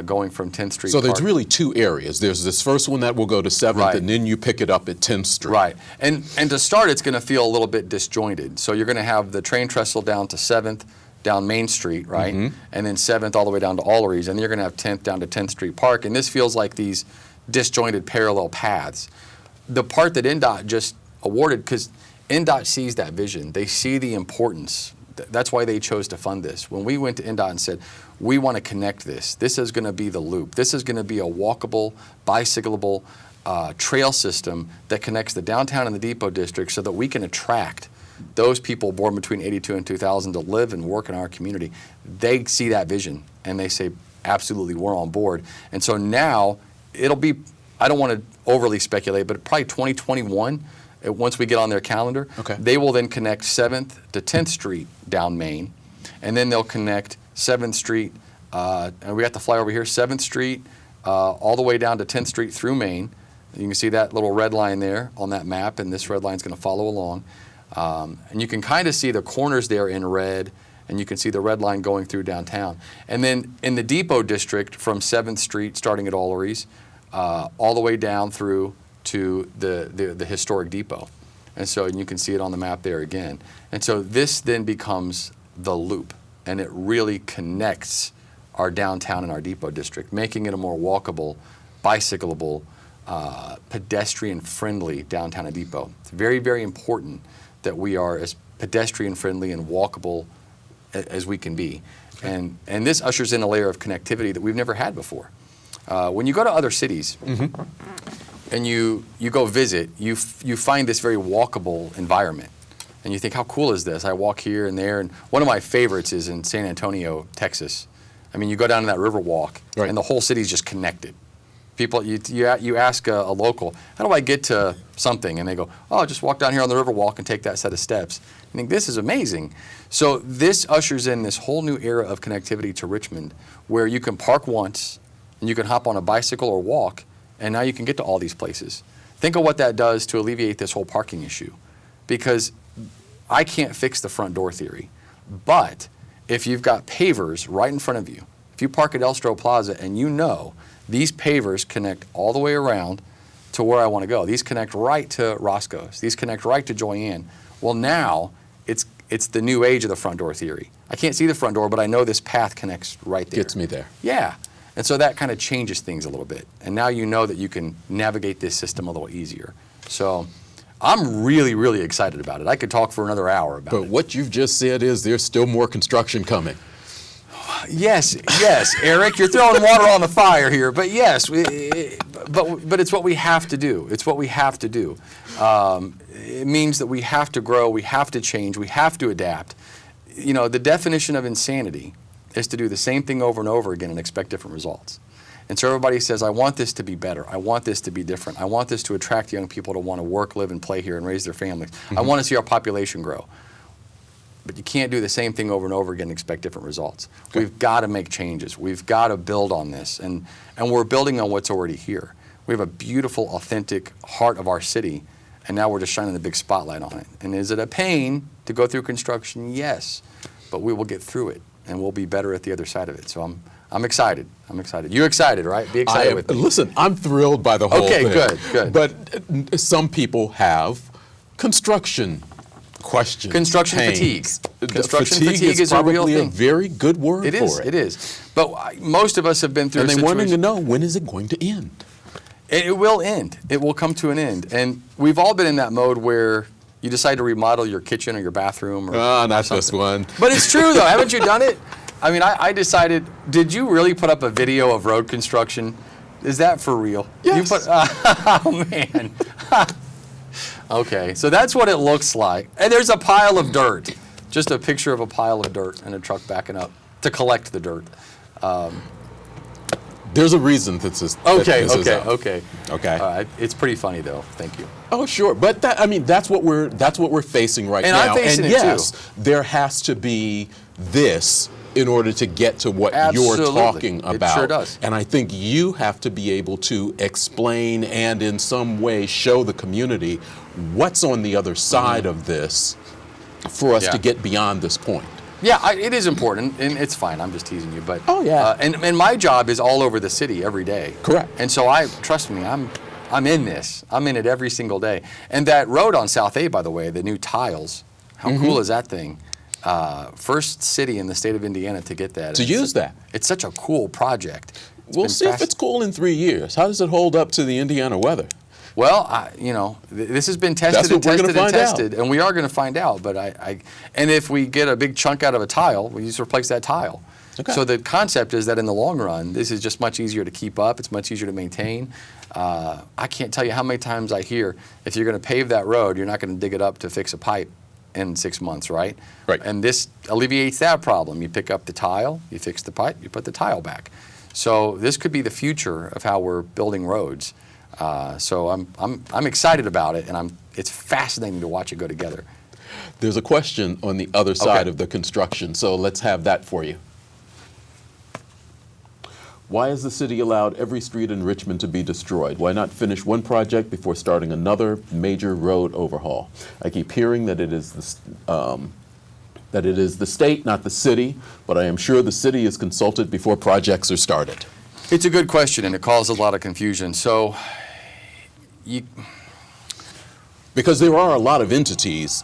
Going from 10th Street So Park. there's really two areas. There's this first one that will go to 7th, Right. and then you pick it up at 10th Street. Right. And to start, it's going to feel a little bit disjointed. So you're going to have the train trestle down to 7th, down Main Street, right? And then 7th all the way down to Allery's. And then you're going to have 10th down to 10th Street Park. And this feels like these disjointed parallel paths. The part that NDOT just awarded, because NDOT sees that vision. They see the importance. That's why they chose to fund this. When we went to NDOT and said, we want to connect this. This is going to be the loop. This is going to be a walkable, bicyclable trail system that connects the downtown and the depot district so that we can attract those people born between 82 and 2000 to live and work in our community. They see that vision and they say, absolutely, we're on board. And so now it'll be, I don't want to overly speculate, but probably 2021, once we get on their calendar, they will then connect 7th to 10th Street down Main, and then they'll connect 7th Street, and we got the flyover here, 7th Street all the way down to 10th Street through Main. You can see that little red line there on that map, and this red line is going to follow along. And you can kind of see the corners there in red, and you can see the red line going through downtown. And then in the depot district from 7th Street, starting at Allery's, all the way down through to the historic depot. And so you can see it on the map there again. And so this then becomes the loop, and it really connects our downtown and our depot district, making it a more walkable, bicyclable, pedestrian-friendly downtown and depot. It's very, very important that we are as pedestrian-friendly and walkable as we can be. And this ushers in a layer of connectivity that we've never had before. When you go to other cities, and you go visit, you find this very walkable environment. And you think, how cool is this? I walk here and there. And one of my favorites is in San Antonio, Texas. I mean, you go down to that river walk, and the whole city's just connected. People, you ask a local, how do I get to something? And they go, oh, just walk down here on the river walk and take that set of steps. I think this is amazing. So this ushers in this whole new era of connectivity to Richmond, where you can park once, and you can hop on a bicycle or walk, and now you can get to all these places. Think of what that does to alleviate this whole parking issue. Because I can't fix the front door theory, but if you've got pavers right in front of you, if you park at Elstro Plaza and you know these pavers connect all the way around to where I want to go. These connect right to Roscoe's. These connect right to Joyanne. Well, now it's the new age of the front door theory. I can't see the front door, but I know this path connects right there. Gets me there. Yeah. And so that kind of changes things a little bit. And now you know that you can navigate this system a little easier. So I'm really, really excited about it. I could talk for another hour about it. But what you've just said is there's still more construction coming. Yes, Eric, you're throwing water on the fire here. But yes, but it's what we have to do. It's what we have to do. It means that we have to grow, we have to change, we have to adapt. You know, the definition of insanity is to do the same thing over and over again and expect different results. And so everybody says, I want this to be better. I want this to be different. I want this to attract young people to want to work, live, and play here and raise their families. I want to see our population grow. But you can't do the same thing over and over again and expect different results. Okay. We've got to make changes. We've got to build on this. And we're building on what's already here. We have a beautiful, authentic heart of our city, and now we're just shining the big spotlight on it. And is it a pain to go through construction? Yes. But we will get through it, and we'll be better at the other side of it. So I'm excited. I'm excited. You're excited, right? Be excited with me. Listen, I'm thrilled by the whole thing. Okay, good. But some people have construction question. Construction pains. fatigue. Construction fatigue is a real probably thing. a very good word It is. for it. It is. But most of us have been through And a they wanting to situation. know, when is it going to end? It will end. It will come to an end. And we've all been in that mode where you decide to remodel your kitchen or your bathroom. Or Not something. this one. But it's true, though. Haven't you done it? I mean, I decided, did you really put up a video of road construction? Is that for real? Yes. You put, oh, man. Okay, so that's what it looks like. And there's a pile of dirt. Just a picture of a pile of dirt and a truck backing up to collect the dirt. There's a reason that this. Okay, that this is okay, out. okay. Okay. It's pretty funny, though. Thank you. Oh, sure, but that's what we're facing right And now. I'm facing and it, too. yes, there has to be this in order to get to what Absolutely. you're talking It about. sure does. And I think you have to be able to explain and in some way show the community what's on the other side of this for us Yeah. to get beyond this point. Yeah, it is important, and it's fine. I'm just teasing you, but Oh, yeah. and my job is all over the city every day. Correct. And so trust me, I'm in this. I'm in it every single day. And that road on South A, by the way, the new tiles, how cool is that thing? First city in the state of Indiana to get that. To use that. It's such a cool project. We'll see if it's cool in 3 years. How does it hold up to the Indiana weather? Well, this has been tested That's what we're gonna find out. and we are going to find out. But and if we get a big chunk out of a tile, we just replace that tile. Okay. So the concept is that in the long run, this is just much easier to keep up. It's much easier to maintain. I can't tell you how many times I hear, if you're going to pave that road, you're not going to dig it up to fix a pipe in 6 months, right? Right. And this alleviates that problem. You pick up the tile, you fix the pipe, you put the tile back. So this could be the future of how we're building roads. So I'm excited about it, and it's fascinating to watch it go together. There's a question on the other side Okay. of the construction, so let's have that for you. Why has the city allowed every street in Richmond to be destroyed? Why not finish one project before starting another major road overhaul? I keep hearing that it is the state, not the city, but I am sure the city is consulted before projects are started. It's a good question, and it causes a lot of confusion. So, Because there are a lot of entities.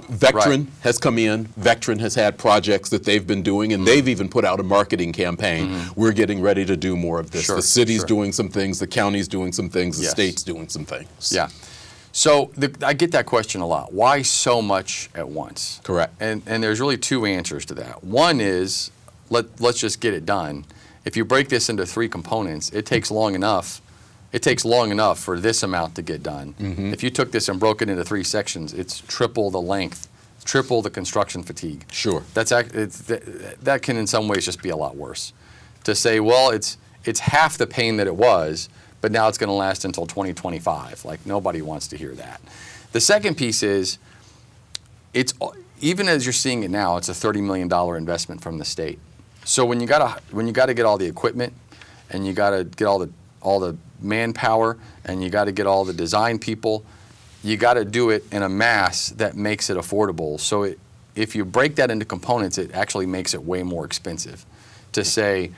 Vectran Right. has come in. Vectran has had projects that they've been doing, and they've even put out a marketing campaign. We're getting ready to do more of this. Sure, The city's sure. doing some things, the county's doing some things, the Yes. state's doing some things. yeah. So I get that question a lot. Why so much at once? Correct. And there's really two answers to that. One is let's just get it done. If you break this into three components, it takes long enough. It takes long enough for this amount to get done. If you took this and broke it into three sections, it's triple the length, triple the construction fatigue. Sure. That can in some ways just be a lot worse. To say, well, it's half the pain that it was, but now it's going to last until 2025. Like, nobody wants to hear that. The second piece is, even as you're seeing it now, it's a $30 million investment from the state. So when you got to get all the equipment, and you got to get all the manpower, and you got to get all the design people, you got to do it in a mass that makes it affordable. So if you break that into components, it actually makes it way more expensive. To say,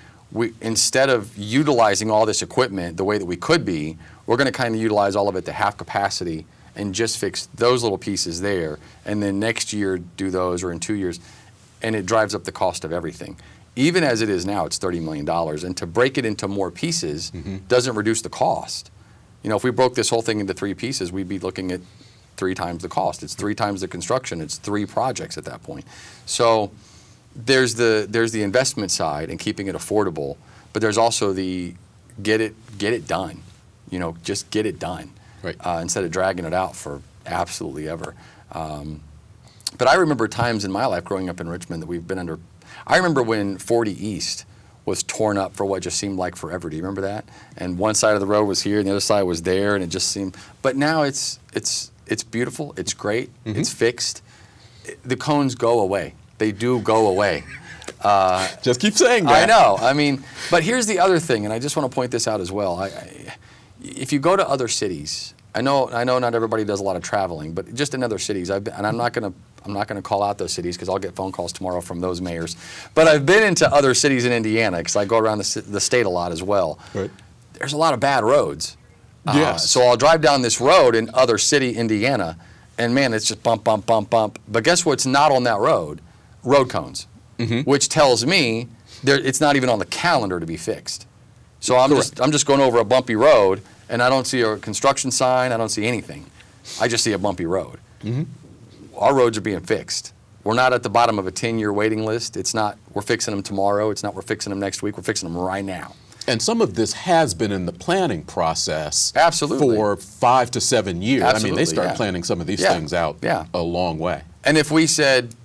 instead of utilizing all this equipment the way that we could be, we're going to kind of utilize all of it to half capacity and just fix those little pieces there, and then next year do those, or in 2 years, and it drives up the cost of everything. Even as it is now, it's $30 million, and to break it into more pieces doesn't reduce the cost. You know, if we broke this whole thing into three pieces, we'd be looking at 3 times the cost. It's 3 times the construction. It's 3 projects at that point. So there's the investment side and keeping it affordable, but there's also the get it done. You know, just get it done. Right. Instead of dragging it out for absolutely ever. But I remember times in my life growing up in Richmond that we've been under. I remember when 40 East was torn up for what just seemed like forever. Do you remember that? And one side of the road was here and the other side was there, and it just seemed. But now it's beautiful. It's great. It's fixed. The cones go away. They do go away. Just keep saying that. I know. I mean, but here's the other thing, and I just want to point this out as well. If you go to other cities, I know not everybody does a lot of traveling, but just in other cities, and I'm not going to call out those cities because I'll get phone calls tomorrow from those mayors. But I've been into other cities in Indiana because I go around the state a lot as well. Right. There's a lot of bad roads. Yes. So I'll drive down this road in other city, Indiana, and man, it's just bump, bump, bump, bump. But guess what's not on that road? Road cones, which tells me it's not even on the calendar to be fixed. So I'm just going over a bumpy road, and I don't see a construction sign. I don't see anything. I just see a bumpy road. Our roads are being fixed. We're not at the bottom of a 10-year waiting list. It's not we're fixing them tomorrow. It's not we're fixing them next week. We're fixing them right now. And some of this has been in the planning process Absolutely. for 5 to 7 years. Absolutely, I mean, they start planning some of these things out a long way. And if we said,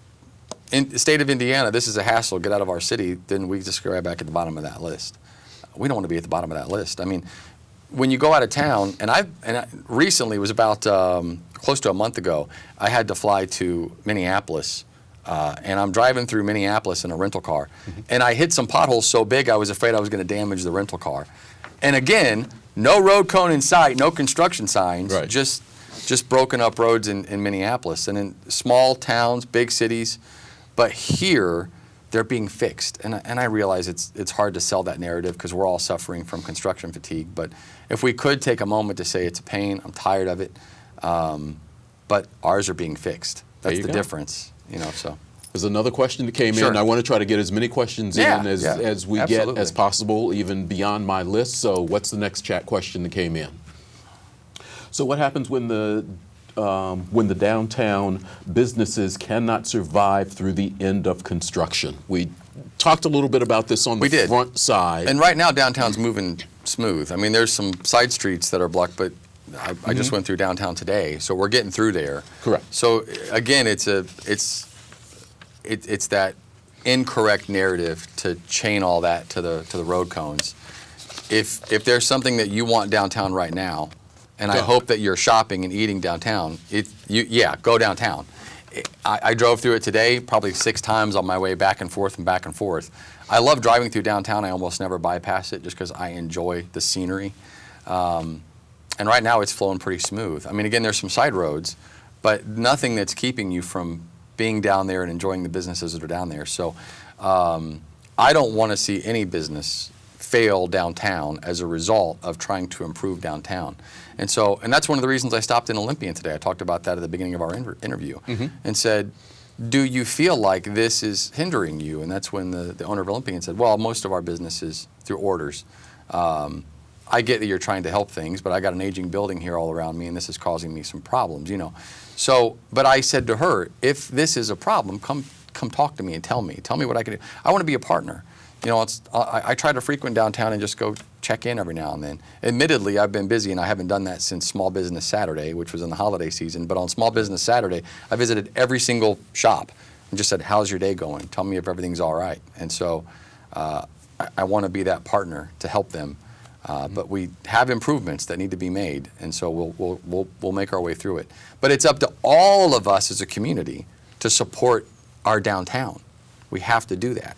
in the state of Indiana, this is a hassle, get out of our city, then we just go right back at the bottom of that list. We don't want to be at the bottom of that list. I mean, when you go out of town, and I recently, it was about close to a month ago, I had to fly to Minneapolis, and I'm driving through Minneapolis in a rental car, and I hit some potholes so big I was afraid I was going to damage the rental car. And again, no road cone in sight, no construction signs, just broken up roads in Minneapolis. And in small towns, big cities, but here, they're being fixed. And I realize it's hard to sell that narrative because we're all suffering from construction fatigue. But if we could take a moment to say it's a pain, I'm tired of it, but ours are being fixed. That's the difference, you know. So there's another question that came in. I want to try to get as many questions in as we get as possible, even beyond my list. So what's the next chat question that came in? So what happens when the downtown businesses cannot survive through the end of construction? We talked a little bit about this on the front side. And right now, downtown's moving smooth. I mean, there's some side streets that are blocked, but I just went through downtown today, so we're getting through there. Correct. So again, it's that incorrect narrative to chain all that to the road cones. If there's something that you want downtown right now, and I hope that you're shopping and eating downtown, go downtown. I drove through it today probably 6 times on my way back and forth and back and forth. I love driving through downtown. I almost never bypass it just because I enjoy the scenery. And right now it's flowing pretty smooth. I mean, again, there's some side roads, but nothing that's keeping you from being down there and enjoying the businesses that are down there. So I don't want to see any business fail downtown as a result of trying to improve downtown. And that's one of the reasons I stopped in Olympian today. I talked about that at the beginning of our interview and said, do you feel like this is hindering you? And that's when the owner of Olympian said, well, most of our business is through orders. I get that you're trying to help things, but I got an aging building here all around me, and this is causing me some problems, you know. So, but I said to her, if this is a problem, come talk to me and tell me what I can do. I want to be a partner. You know, I try to frequent downtown and just go check in every now and then. Admittedly, I've been busy, and I haven't done that since Small Business Saturday, which was in the holiday season. But on Small Business Saturday, I visited every single shop and just said, how's your day going? Tell me if everything's all right. And so I want to be that partner to help them. But we have improvements that need to be made, and so we'll make our way through it. But it's up to all of us as a community to support our downtown. We have to do that.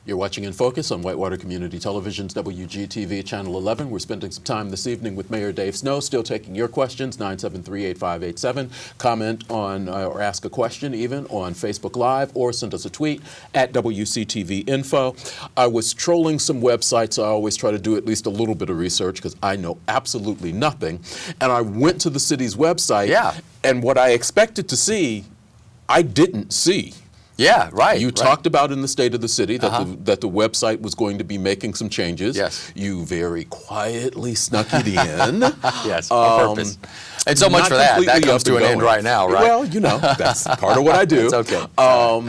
You're watching In Focus on Whitewater Community Television's WGTV Channel 11. We're spending some time this evening with Mayor Dave Snow, still taking your questions, 973-8587. Comment on, or ask a question even, on Facebook Live, or send us a tweet at WCTV Info. I was trolling some websites. I always try to do at least a little bit of research because I know absolutely nothing. And I went to the city's website, and what I expected to see, I didn't see. Yeah, right. You talked about in the State of the City that the website was going to be making some changes. Yes. You very quietly snuck it in. Yes, on purpose. And so much for that. That comes to an end right now, right? Well, you know, that's part of what I do. It's okay.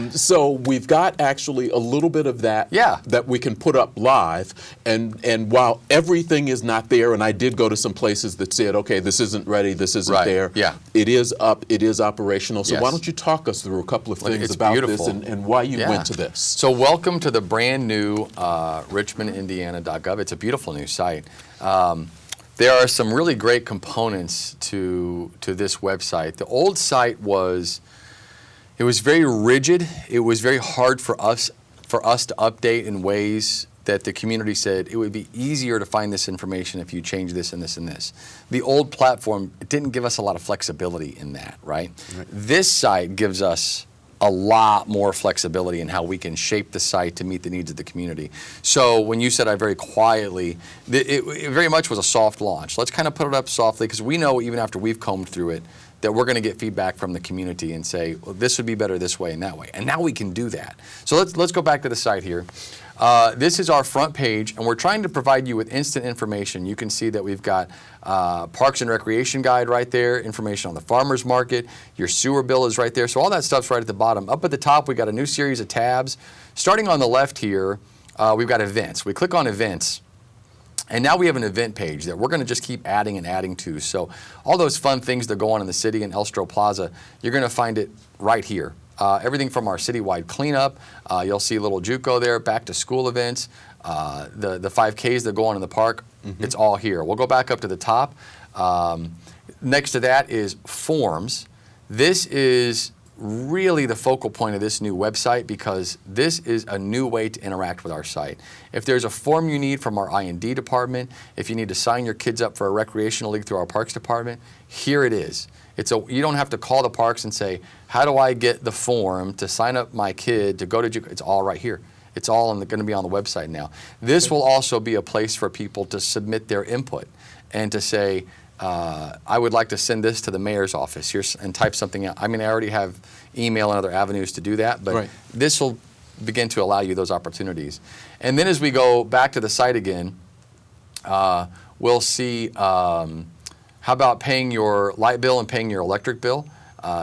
So we've got actually a little bit of that that we can put up live. And while everything is not there, and I did go to some places that said, okay, this isn't ready, this isn't there. Yeah. It is up, it is operational. So why don't you talk us through a couple of things about this and why you went to this. So welcome to the brand new richmondindiana.gov. It's a beautiful new site. There are some really great components to this website. The old site was very rigid. It was very hard for us to update in ways that the community said it would be easier to find this information if you change this and this and this. The old platform didn't give us a lot of flexibility in that, right? This site gives us a lot more flexibility in how we can shape the site to meet the needs of the community. So when you said I very quietly, it very much was a soft launch. Let's kind of put it up softly because we know even after we've combed through it that we're going to get feedback from the community and say, well, this would be better this way and that way. And now we can do that. So let's go back to the site here. This is our front page, and we're trying to provide you with instant information. You can see that we've got Parks and Recreation Guide right there, information on the farmers market, your sewer bill is right there. So all that stuff's right at the bottom. Up at the top, we got a new series of tabs. Starting on the left here, we've got events. We click on events. And now we have an event page that we're going to just keep adding and adding to. So all those fun things that go on in the city in Elstro Plaza, you're going to find it right here. Everything from our citywide cleanup, you'll see a little JUCO there, back to school events, the 5Ks that go on in the park, it's all here. We'll go back up to the top. Next to that is forms. This is really the focal point of this new website because this is a new way to interact with our site. If there's a form you need from our I&D department, if you need to sign your kids up for a recreational league through our parks department, here it is. You don't have to call the parks and say, how do I get the form to sign up my kid to go to JUCO? It's all right here. It's all going to be on the website now. This will also be a place for people to submit their input and to say, I would like to send this to the mayor's office and type something out. I mean, I already have email and other avenues to do that, but this will begin to allow you those opportunities. And then as we go back to the site again, we'll see how about paying your light bill and paying your electric bill.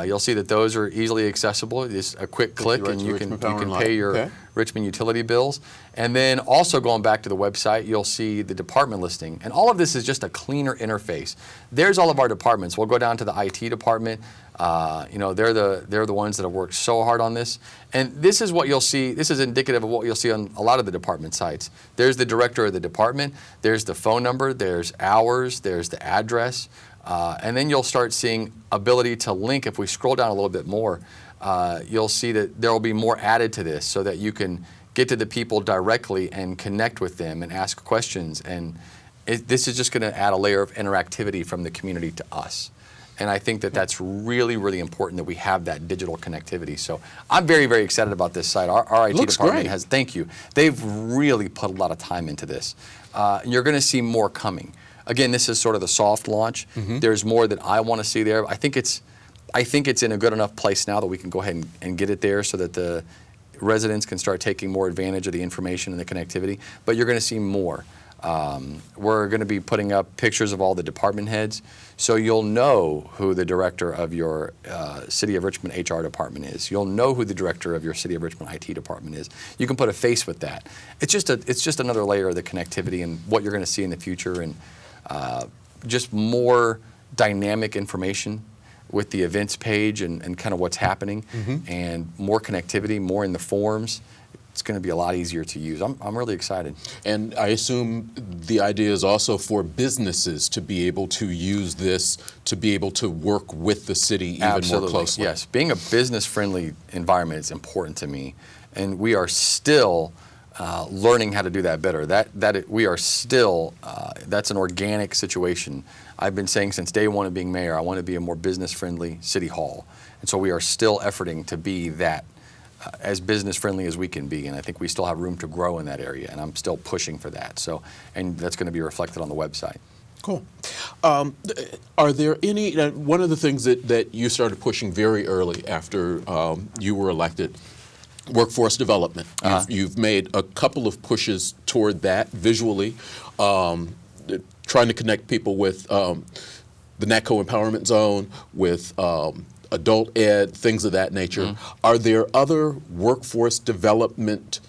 You'll see that those are easily accessible. Just a quick click and you can pay your Richmond utility bills. And then also going back to the website, you'll see the department listing. And all of this is just a cleaner interface. There's all of our departments. We'll go down to the IT department. You know, they're the ones that have worked so hard on this. And this is what you'll see. This is indicative of what you'll see on a lot of the department sites. There's the director of the department. There's the phone number. There's hours. There's the address. And then you'll start seeing ability to link. If we scroll down a little bit more, you'll see that there will be more added to this so that you can get to the people directly and connect with them and ask questions. And this is just going to add a layer of interactivity from the community to us. And I think that that's really, really important that we have that digital connectivity. So I'm very, very excited about this site. Our IT department has, thank you. They've really put a lot of time into this. And you're going to see more coming. Again, this is sort of the soft launch. There's more that I want to see there. I think it's in a good enough place now that we can go ahead and get it there so that the residents can start taking more advantage of the information and the connectivity. But you're going to see more. We're going to be putting up pictures of all the department heads, so you'll know who the director of your City of Richmond HR department is. You'll know who the director of your City of Richmond IT department is. You can put a face with that. It's just another layer of the connectivity and what you're going to see in the future, and just more dynamic information with the events page and kind of what's happening, and more connectivity, more in the forms. It's going to be a lot easier to use. I'm really excited. And I assume the idea is also for businesses to be able to use this, to be able to work with the city even more closely. Yes, being a business-friendly environment is important to me, and we are still learning how to do that better. We are still, that's an organic situation. I've been saying since day one of being mayor, I want to be a more business-friendly city hall. And so we are still efforting to be that, as business-friendly as we can be. And I think we still have room to grow in that area, and I'm still pushing for that. So, and that's going to be reflected on the website. Cool. Are there any, one of the things that you started pushing very early after you were elected, workforce development. You've made a couple of pushes toward that visually, trying to connect people with the NATCO Empowerment Zone, with adult ed, things of that nature. Are there other workforce development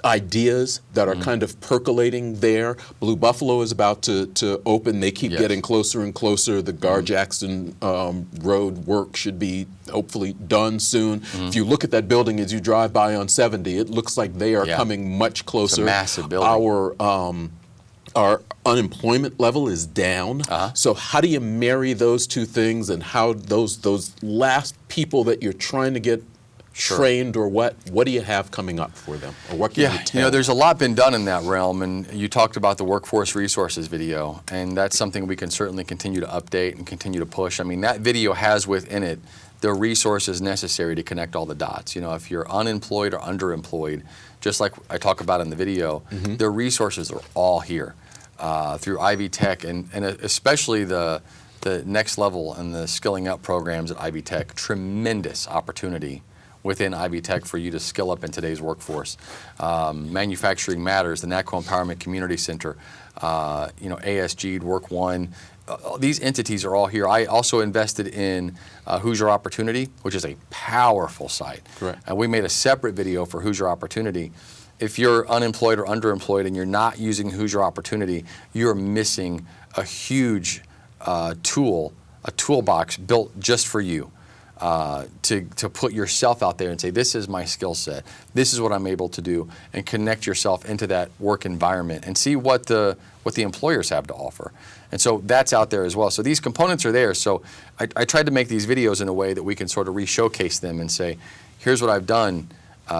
ideas that are kind of percolating there? Blue Buffalo is about to open. They keep getting closer and closer. The Gar-Jackson Road work should be hopefully done soon. If you look at that building as you drive by on 70, it looks like they are coming much closer. It's a massive building. Our unemployment level is down. So how do you marry those two things, and how those last people that you're trying to get trained, or what do you have coming up for them, or what can you tell? You know, there's a lot been done in that realm, and you talked about the workforce resources video, and that's something we can certainly continue to update and continue to push. I mean, that video has within it the resources necessary to connect all the dots. You know, if you're unemployed or underemployed, just like I talk about in the video, the resources are all here through Ivy Tech, and especially the the next level and the skilling up programs at Ivy Tech. Tremendous opportunity within Ivy Tech for you to skill up in today's workforce. Manufacturing Matters, the NACO Empowerment Community Center, ASG, Work One. These entities are all here. I also invested in Hoosier Opportunity, which is a powerful site. Correct. And we made a separate video for Hoosier Opportunity. If you're unemployed or underemployed and you're not using Hoosier Opportunity, you're missing a huge toolbox built just for you. To put yourself out there and say, this is my skill set, this is what I'm able to do, and connect yourself into that work environment and see what the employers have to offer. And so that's out there as well. So these components are there. So I tried to make these videos in a way that we can sort of re-showcase them and say, here's what I've done.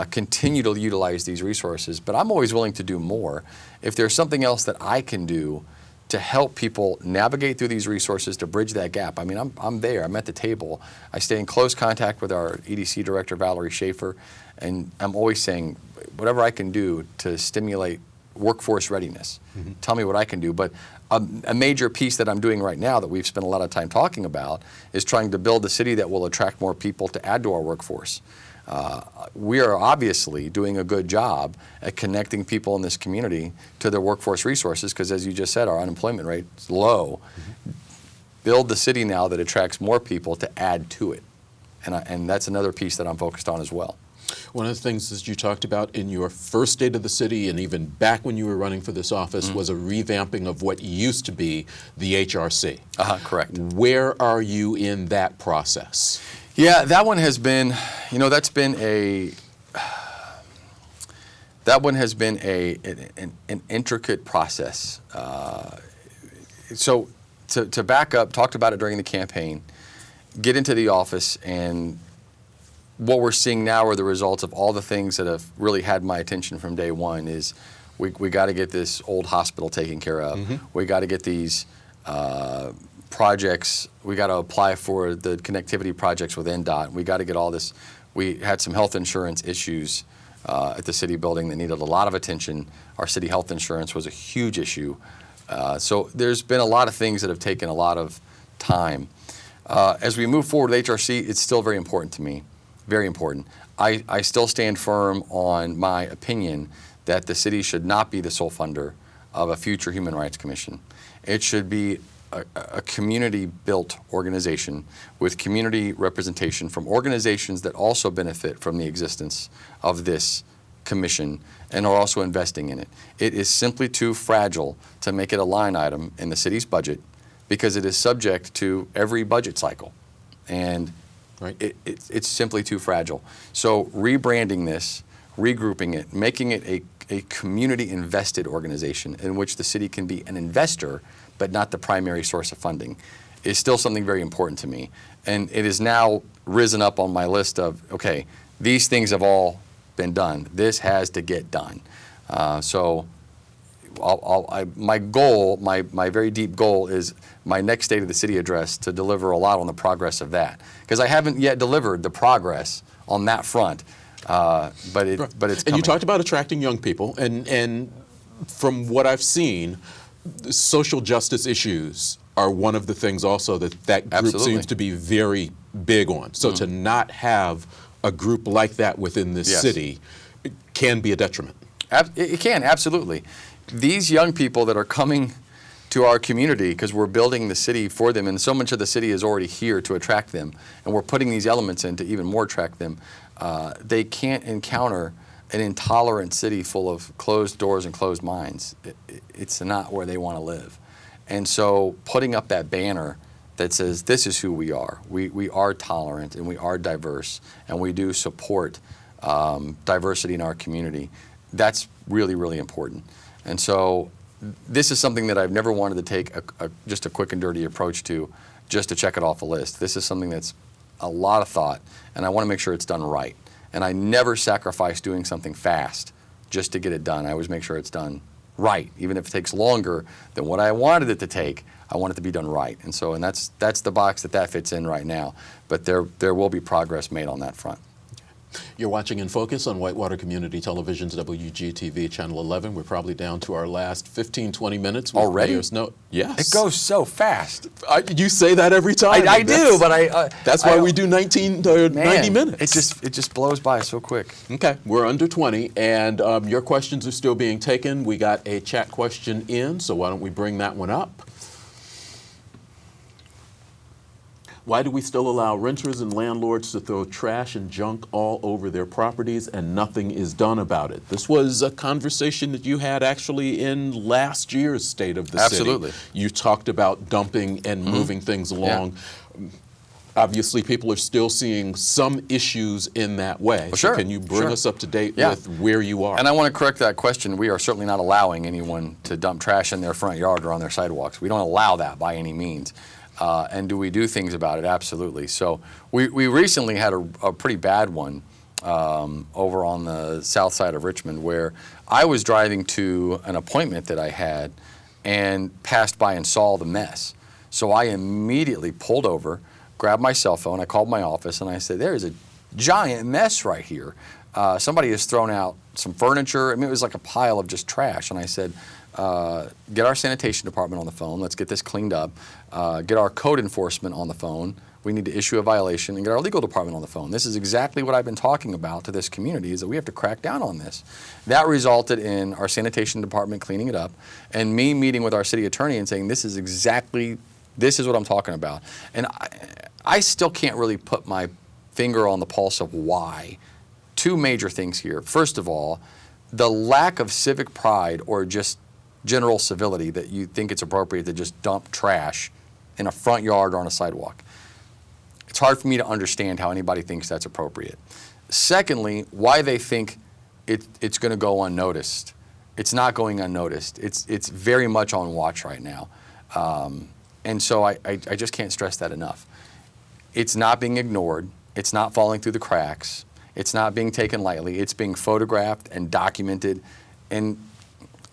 Continue to utilize these resources, but I'm always willing to do more. If there's something else that I can do to help people navigate through these resources to bridge that gap. I mean, I'm there, I'm at the table. I stay in close contact with our EDC director, Valerie Schaefer, and I'm always saying, whatever I can do to stimulate workforce readiness, tell me what I can do. But a major piece that I'm doing right now that we've spent a lot of time talking about is trying to build a city that will attract more people to add to our workforce. We are obviously doing a good job at connecting people in this community to their workforce resources because, as you just said, our unemployment rate is low. Build the city now that attracts more people to add to it. And that's another piece that I'm focused on as well. One of the things that you talked about in your first State of the City and even back when you were running for this office was a revamping of what used to be the HRC. Correct. Where are you in that process? Yeah, that one has been, that one has been an intricate process. So to back up, talked about it during the campaign, get into the office, and what we're seeing now are the results of all the things that have really had my attention from day one is we got to get this old hospital taken care of. We got to get these projects, we got to apply for the connectivity projects with NDOT. We got to get all this. We had some health insurance issues at the city building that needed a lot of attention. Our city health insurance was a huge issue. So there's been a lot of things that have taken a lot of time. As we move forward with HRC, it's still very important to me, very important. I still stand firm on my opinion that the city should not be the sole funder of a future Human Rights Commission. It should be a community-built organization with community representation from organizations that also benefit from the existence of this commission and are also investing in it. It is simply too fragile to make it a line item in the city's budget because it is subject to every budget cycle. And it's simply too fragile. So rebranding this, regrouping it, making it a community-invested organization in which the city can be an investor but not the primary source of funding, is still something very important to me. And it is now risen up on my list of, okay, these things have all been done. This has to get done. So my goal, my very deep goal is my next State of the City address to deliver a lot on the progress of that. Because I haven't yet delivered the progress on that front, but it's coming. And you talked about attracting young people, and from what I've seen, social justice issues are one of the things also that group Absolutely. seems to be very big on. So to not have a group like that within this city can be a detriment. It can, absolutely. These young people that are coming to our community because we're building the city for them, and so much of the city is already here to attract them, and we're putting these elements in to even more attract them, they can't encounter an intolerant city full of closed doors and closed minds. It's not where they want to live. And so putting up that banner that says this is who we are. We are tolerant and we are diverse and we do support diversity in our community. That's really, really important. And so this is something that I've never wanted to take just a quick and dirty approach to just to check it off a list. This is something that's a lot of thought, and I want to make sure it's done right. And I never sacrifice doing something fast just to get it done. I always make sure it's done right. Even if it takes longer than what I wanted it to take, I want it to be done right. And that's the box that fits in right now. But there will be progress made on that front. You're watching In Focus on Whitewater Community Television's WGTV Channel 11. We're probably down to our last 15, 20 minutes. With Already? Mayor Snow. Yes. It goes so fast. You say that every time. I do, but that's why we do 90 minutes. It just blows by so quick. Okay, we're under 20, and your questions are still being taken. We got a chat question in, so why don't we bring that one up? Why do we still allow renters and landlords to throw trash and junk all over their properties and nothing is done about it? This was a conversation that you had actually in last year's State of the City. Absolutely. You talked about dumping and moving things along. Yeah. Obviously, people are still seeing some issues in that way. Well, sure. So can you bring us up to date Yeah. with where you are? And I want to correct that question. We are certainly not allowing anyone to dump trash in their front yard or on their sidewalks. We don't allow that by any means. And do we do things about it? Absolutely. So we recently had a pretty bad one over on the south side of Richmond, where I was driving to an appointment that I had and passed by and saw the mess. So I immediately pulled over, grabbed my cell phone, I called my office, and I said, there is a giant mess right here. Somebody has thrown out some furniture. I mean, it was like a pile of just trash. And I said, get our sanitation department on the phone. Let's get this cleaned up. Get our code enforcement on the phone. We need to issue a violation, and get our legal department on the phone. This is exactly what I've been talking about to this community, is that we have to crack down on this. That resulted in our sanitation department cleaning it up, and me meeting with our city attorney and saying, this is what I'm talking about. And I still can't really put my finger on the pulse of why. Two major things here. First of all, the lack of civic pride or just general civility that you think it's appropriate to just dump trash in a front yard or on a sidewalk. It's hard for me to understand how anybody thinks that's appropriate. Secondly, why they think it's going to go unnoticed. It's not going unnoticed. It's very much on watch right now. And so I just can't stress that enough. It's not being ignored. It's not falling through the cracks. It's not being taken lightly. It's being photographed and documented. And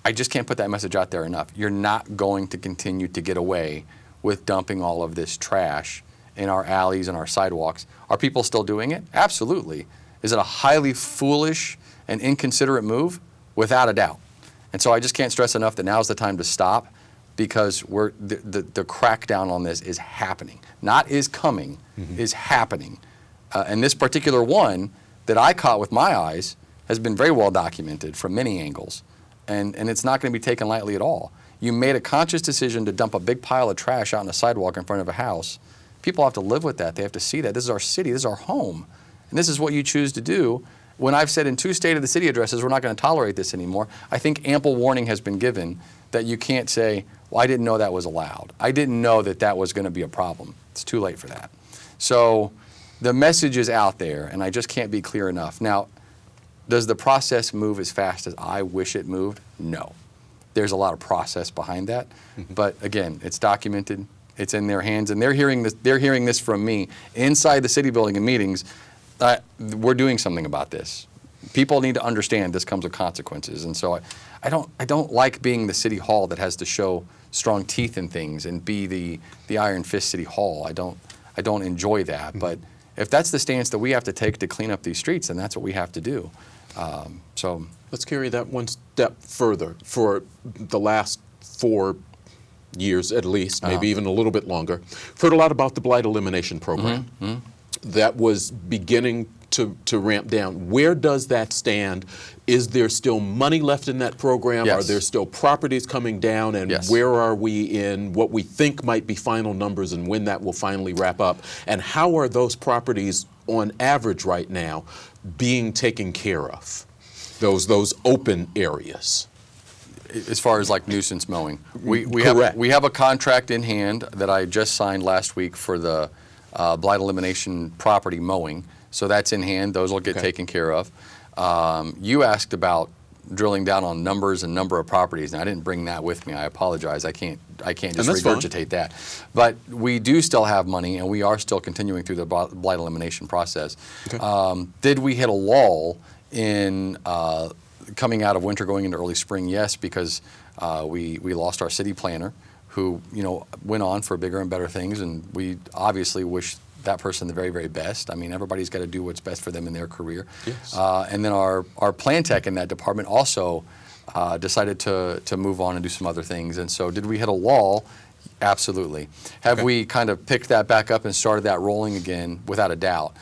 I just can't put that message out there enough. You're not going to continue to get away with dumping all of this trash in our alleys and our sidewalks. Are people still doing it? Absolutely. Is it a highly foolish and inconsiderate move? Without a doubt. And so I just can't stress enough that now's the time to stop, because the crackdown on this is happening. Not is coming, is happening. And this particular one that I caught with my eyes has been very well documented from many angles. And it's not going to be taken lightly at all. You made a conscious decision to dump a big pile of trash out on a sidewalk in front of a house. People have to live with that. They have to see that. This is our city. This is our home. And this is what you choose to do. When I've said in 2 State of the City addresses, we're not going to tolerate this anymore, I think ample warning has been given that you can't say, well, I didn't know that was allowed. I didn't know that that was going to be a problem. It's too late for that. So the message is out there, and I just can't be clear enough. Now, does the process move as fast as I wish it moved? No. There's a lot of process behind that. But again, it's documented. It's in their hands, and they're hearing this from me inside the city building in meetings. We're doing something about this. People need to understand this comes with consequences. And so I don't like being the city hall that has to show strong teeth in things and be the iron fist city hall. I don't enjoy that. But if that's the stance that we have to take to clean up these streets, then that's what we have to do. So let's carry that one step further. For the last 4 years at least, maybe even a little bit longer, I've heard a lot about the blight elimination program. That was beginning to ramp down. Where does that stand? Is there still money left in that program? Yes. Are there still properties coming down? And Yes. where are we in what we think might be final numbers and when that will finally wrap up? And how are those properties on average right now being taken care of? Those open areas. as far as like nuisance mowing, we Correct. have a contract in hand that I just signed last week for the blight elimination property mowing. So that's in hand. Those will get taken care of. You asked about drilling down on numbers and number of properties, and I didn't bring that with me. I apologize. I can't just regurgitate that. But we do still have money, and we are still continuing through the blight elimination process. Okay. Did we hit a lull in coming out of winter going into early spring? Yes, because we lost our city planner, who went on for bigger and better things, and we obviously wish that person the very, very best. I mean, everybody's got to do what's best for them in their career. Yes. And then our plan tech in that department also decided to move on and do some other things. And so did we hit a wall? Absolutely. Have we kind of picked that back up and started that rolling again? Without a doubt.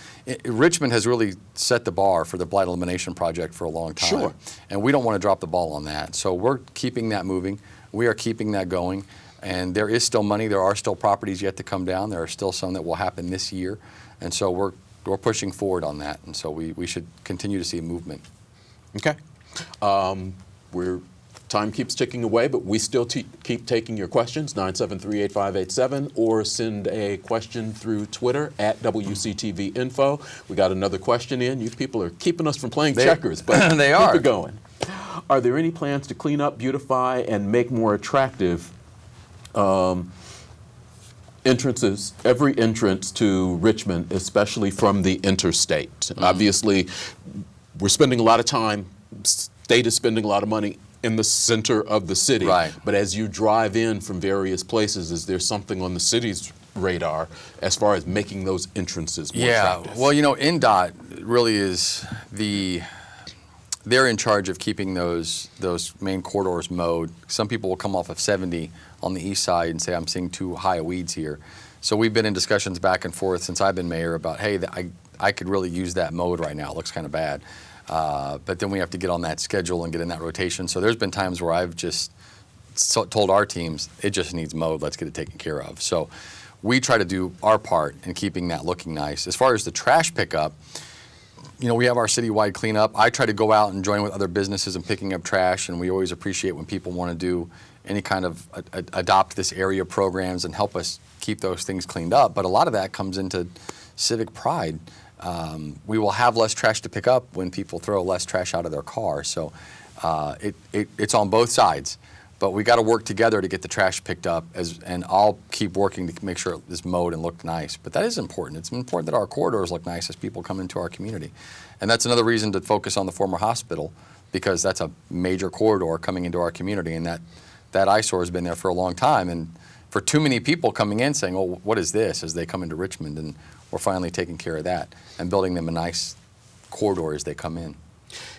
Richmond has really set the bar for the blight elimination project for a long time. Sure. And we don't want to drop the ball on that. So we're keeping that moving. We are keeping that going. And there is still money. There are still properties yet to come down. There are still some that will happen this year. And so we're pushing forward on that. And so we should continue to see movement. Okay. Time keeps ticking away, but we still keep taking your questions, 973-8587, or send a question through Twitter at WCTV Info. We got another question in. You people are keeping us from playing checkers, but they keep it going. Are there any plans to clean up, beautify, and make more attractive entrances, every entrance to Richmond, especially from the interstate? Obviously, we're spending a lot of time, state is spending a lot of money in the center of the city. Right. But as you drive in from various places, is there something on the city's radar as far as making those entrances more attractive? Well, you know, NDOT really is they're in charge of keeping those main corridors mowed. Some people will come off of 70 on the east side and say, I'm seeing too high weeds here. So we've been in discussions back and forth since I've been mayor about, hey, I could really use that mowed right now. It looks kind of bad. But then we have to get on that schedule and get in that rotation. So there's been times where I've just told our teams, it just needs mowed, let's get it taken care of. So we try to do our part in keeping that looking nice. As far as the trash pickup, you know, we have our citywide cleanup. I try to go out and join with other businesses in picking up trash, and we always appreciate when people want to do any kind of adopt this area programs and help us keep those things cleaned up. But a lot of that comes into civic pride. We will have less trash to pick up when people throw less trash out of their car. So it's on both sides. But we got to work together to get the trash picked up, and I'll keep working to make sure it is mowed and looked nice. But that is important. It's important that our corridors look nice as people come into our community. And that's another reason to focus on the former hospital, because that's a major corridor coming into our community, and that eyesore has been there for a long time. And for too many people coming in saying, oh, what is this, as they come into Richmond, and we're finally taking care of that and building them a nice corridor as they come in.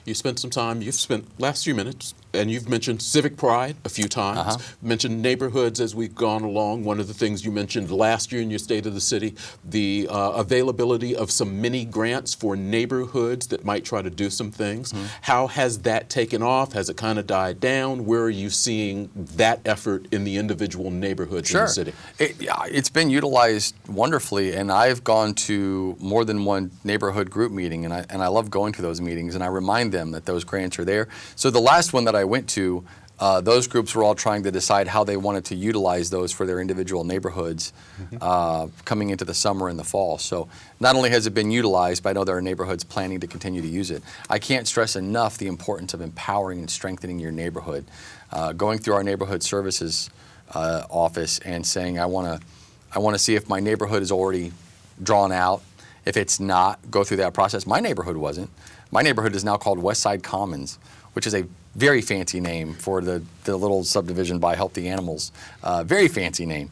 You spent some time, you've spent last few minutes, and you've mentioned civic pride a few times, mentioned neighborhoods as we've gone along. One of the things you mentioned last year in your State of the City, the availability of some mini grants for neighborhoods that might try to do some things. How has that taken off? Has it kind of died down? Where are you seeing that effort in the individual neighborhoods in the city? It's been utilized wonderfully, and I've gone to more than one neighborhood group meeting, and I love going to those meetings, and I remind them that those grants are there. So the last one that I went to, those groups were all trying to decide how they wanted to utilize those for their individual neighborhoods coming into the summer and the fall. So not only has it been utilized, but I know there are neighborhoods planning to continue to use it. I can't stress enough the importance of empowering and strengthening your neighborhood. Going through our neighborhood services office and saying, I want to see if my neighborhood is already drawn out. If it's not, go through that process. My neighborhood wasn't. My neighborhood is now called West Side Commons, which is a very fancy name for the little subdivision by Help the Animals. Very fancy name.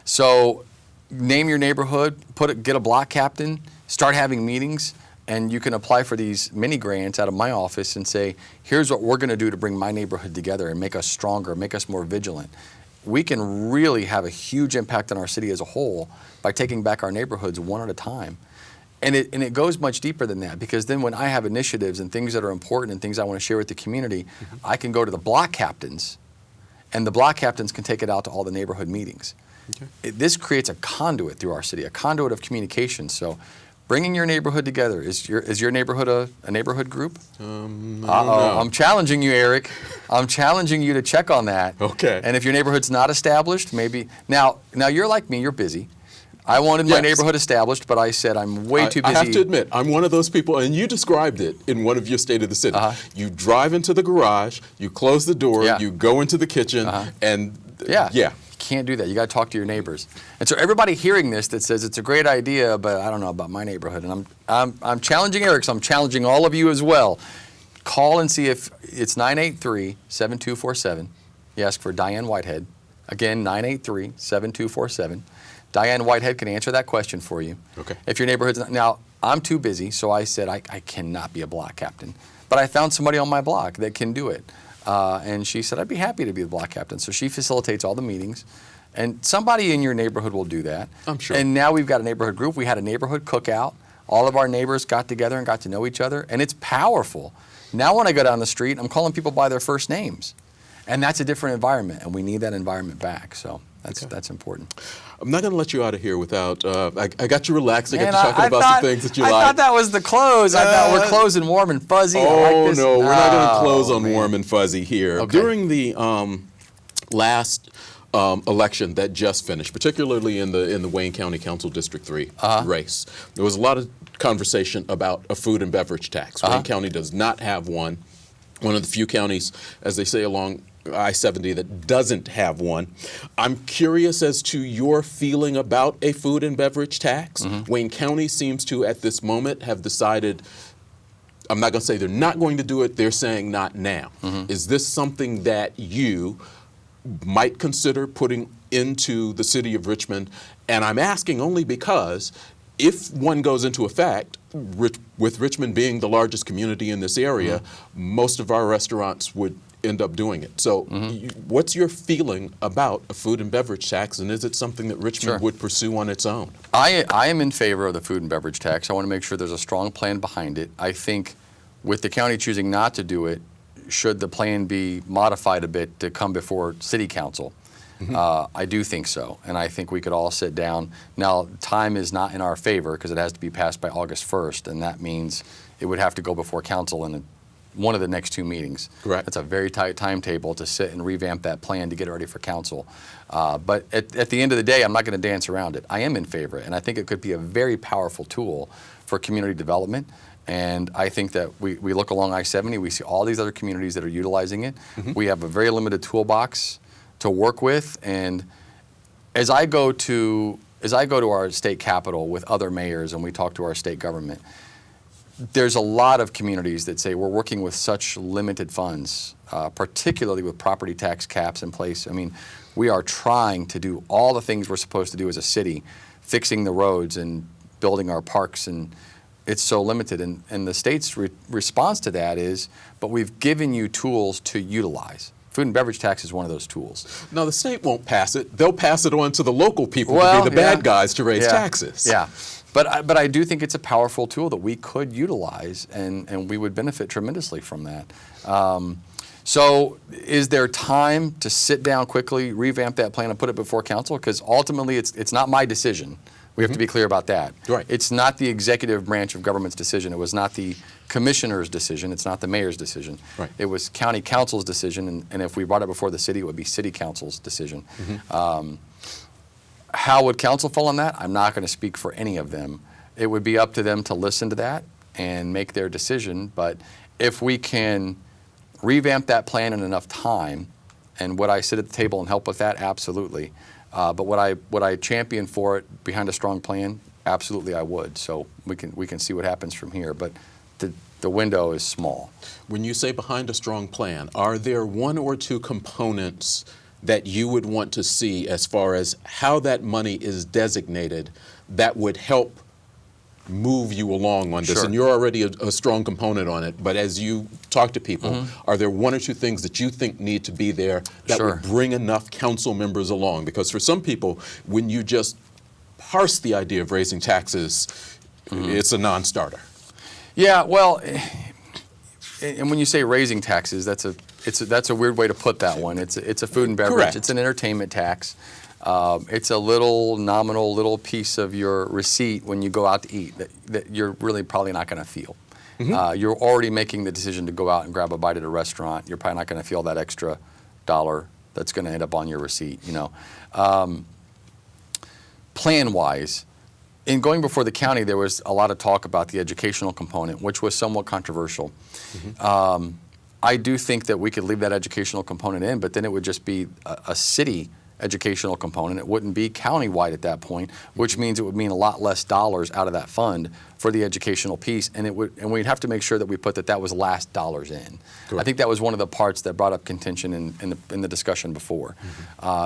So name your neighborhood, get a block captain, start having meetings, and you can apply for these mini grants out of my office and say, here's what we're going to do to bring my neighborhood together and make us stronger, make us more vigilant. We can really have a huge impact on our city as a whole by taking back our neighborhoods one at a time. And it goes much deeper than that, because then when I have initiatives and things that are important and things I want to share with the community, I can go to the block captains, and the block captains can take it out to all the neighborhood meetings. This creates a conduit through our city, a conduit of communication. So bringing your neighborhood together, is your neighborhood a neighborhood group? I'm challenging you, Eric. I'm challenging you to check on that. Okay. And if your neighborhood's not established, maybe, now you're like me, you're busy. I wanted my neighborhood established, but I said I'm way too busy. I have to admit, I'm one of those people, and you described it in one of your State of the City. You drive into the garage, you close the door, you go into the kitchen, and you can't do that. You got to talk to your neighbors. And so everybody hearing this that says it's a great idea, but I don't know about my neighborhood, and I'm challenging Eric, so I'm challenging all of you as well. Call and see if it's 983-7247. You ask for Diane Whitehead. Again, 983-7247. Diane Whitehead can answer that question for you. Okay. If your neighborhood's not, now, I'm too busy, so I said I cannot be a block captain. But I found somebody on my block that can do it. And she said, I'd be happy to be the block captain. So she facilitates all the meetings. And somebody in your neighborhood will do that. I'm sure. And now we've got a neighborhood group. We had a neighborhood cookout. All of our neighbors got together and got to know each other. And it's powerful. Now when I go down the street, I'm calling people by their first names. And that's a different environment. And we need that environment back. So that's important. I'm not going to let you out of here without, I got you relaxed. I got Man, you talking about some things that you like. I thought that was the close. I thought we're closing warm and fuzzy. I like this. No, we're not going to close on man. warm and fuzzy here. Okay. During the last election that just finished, particularly in the Wayne County Council District 3 race, there was a lot of conversation about a food and beverage tax. Wayne County does not have one. One of the few counties, as they say, along I-70 that doesn't have one. I'm curious as to your feeling about a food and beverage tax. Wayne County seems to, at this moment, have decided, I'm not going to say they're not going to do it, they're saying not now. Is this something that you might consider putting into the city of Richmond? And I'm asking only because if one goes into effect, with Richmond being the largest community in this area, most of our restaurants would end up doing it. So what's your feeling about a food and beverage tax, and is it something that Richmond would pursue on its own? I am in favor of the food and beverage tax. I want to make sure there's a strong plan behind it. I think with the county choosing not to do it, should the plan be modified a bit to come before city council? I do think so, and I think we could all sit down. Now, time is not in our favor because it has to be passed by August 1st, and that means it would have to go before council in one of the next 2 meetings. Correct. That's a very tight timetable to sit and revamp that plan to get it ready for council. But at the end of the day, I'm not going to dance around it. I am in favor, and I think it could be a very powerful tool for community development. And I think that we look along I-70, we see all these other communities that are utilizing it. We have a very limited toolbox to work with, and as I go to our state capitol with other mayors and we talk to our state government, there's a lot of communities that say we're working with such limited funds, particularly with property tax caps in place. I mean, we are trying to do all the things we're supposed to do as a city, fixing the roads and building our parks, and it's so limited. And the state's response to that is, but we've given you tools to utilize. Food and beverage tax is one of those tools. No, the state won't pass it. They'll pass it on to the local people to be the bad guys to raise taxes. Yeah, but I do think it's a powerful tool that we could utilize, and we would benefit tremendously from that. So is there time to sit down quickly, revamp that plan, and put it before council? Because ultimately it's not my decision. We have to be clear about that. Right. It's not the executive branch of government's decision. It was not the commissioner's decision. It's not the mayor's decision. Right. It was county council's decision, and if we brought it before the city, it would be city council's decision. How would council fall on that? I'm not going to speak for any of them. It would be up to them to listen to that and make their decision, but if we can revamp that plan in enough time, and would I sit at the table and help with that? Absolutely. But would I champion for it behind a strong plan? Absolutely, I would. So we can see what happens from here. But the window is small. When you say behind a strong plan, are there 1 or 2 components that you would want to see as far as how that money is designated that would help move you along on this? Sure. And you're already a strong component on it, but as you talk to people, are there 1 or 2 things that you think need to be there that would bring enough council members along? Because for some people, when you just parse the idea of raising taxes, it's a non-starter. Yeah, well, and when you say raising taxes, that's a weird way to put that one. It's a food and beverage. Correct. It's an entertainment tax. It's a little nominal little piece of your receipt when you go out to eat that you're really probably not going to feel. You're already making the decision to go out and grab a bite at a restaurant. You're probably not going to feel that extra $1 that's going to end up on your receipt. Plan-wise, in going before the county, there was a lot of talk about the educational component, which was somewhat controversial. I do think that we could leave that educational component in, but then it would just be a city educational component. It wouldn't be countywide at that point, which means it would mean a lot less dollars out of that fund for the educational piece, and we'd have to make sure that we put that was last dollars in. Correct. I think that was one of the parts that brought up contention in the discussion before.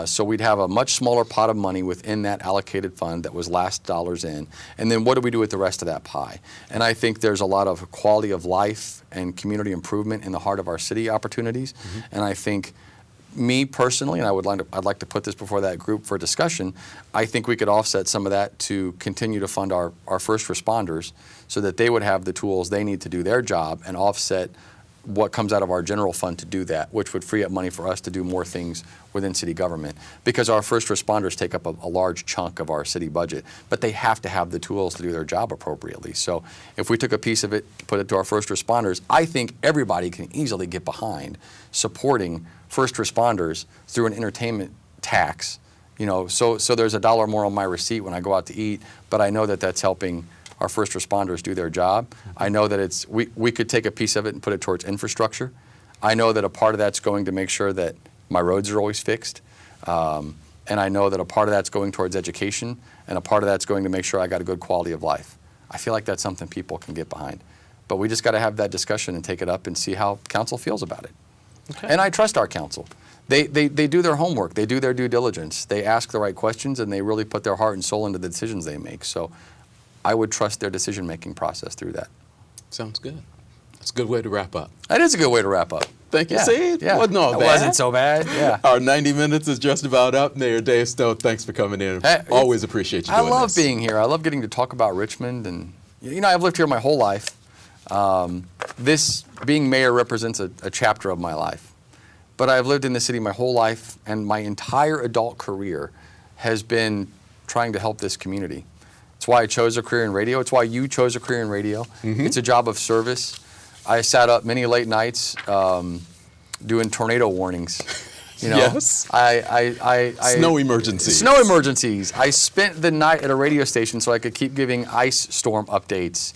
So we'd have a much smaller pot of money within that allocated fund that was last dollars in, and then what do we do with the rest of that pie? And I think there's a lot of quality of life and community improvement in the heart of our city opportunities, and I think me personally, and I'd like to put this before that group for discussion, I think we could offset some of that to continue to fund our first responders so that they would have the tools they need to do their job and offset what comes out of our general fund to do that, which would free up money for us to do more things within city government. Because our first responders take up a large chunk of our city budget, but they have to have the tools to do their job appropriately. So if we took a piece of it, put it to our first responders, I think everybody can easily get behind supporting first responders through an entertainment tax. So there's $1 more on my receipt when I go out to eat, but I know that that's helping our first responders do their job. I know that we could take a piece of it and put it towards infrastructure. I know that a part of that's going to make sure that my roads are always fixed. And I know that a part of that's going towards education, and a part of that's going to make sure I got a good quality of life. I feel like that's something people can get behind. But we just got to have that discussion and take it up and see how council feels about it. Okay. And I trust our council. They do their homework. They do their due diligence. They ask the right questions, and they really put their heart and soul into the decisions they make. So I would trust their decision-making process through that. Sounds good. That's a good way to wrap up. That is a good way to wrap up. Thank you. Yeah. See? Yeah. Wasn't all bad. Wasn't so bad. Yeah. Our 90 minutes is just about up. Mayor Dave Snow, thanks for coming in. Hey, Always appreciate you doing this. I love being here. I love getting to talk about Richmond. And, I've lived here my whole life. This being mayor represents a chapter of my life. But I've lived in the city my whole life, and my entire adult career has been trying to help this community. It's why I chose a career in radio. It's why you chose a career in radio. It's a job of service. I sat up many late nights doing tornado warnings. Yes. Snow emergencies. Snow emergencies. I spent the night at a radio station so I could keep giving ice storm updates.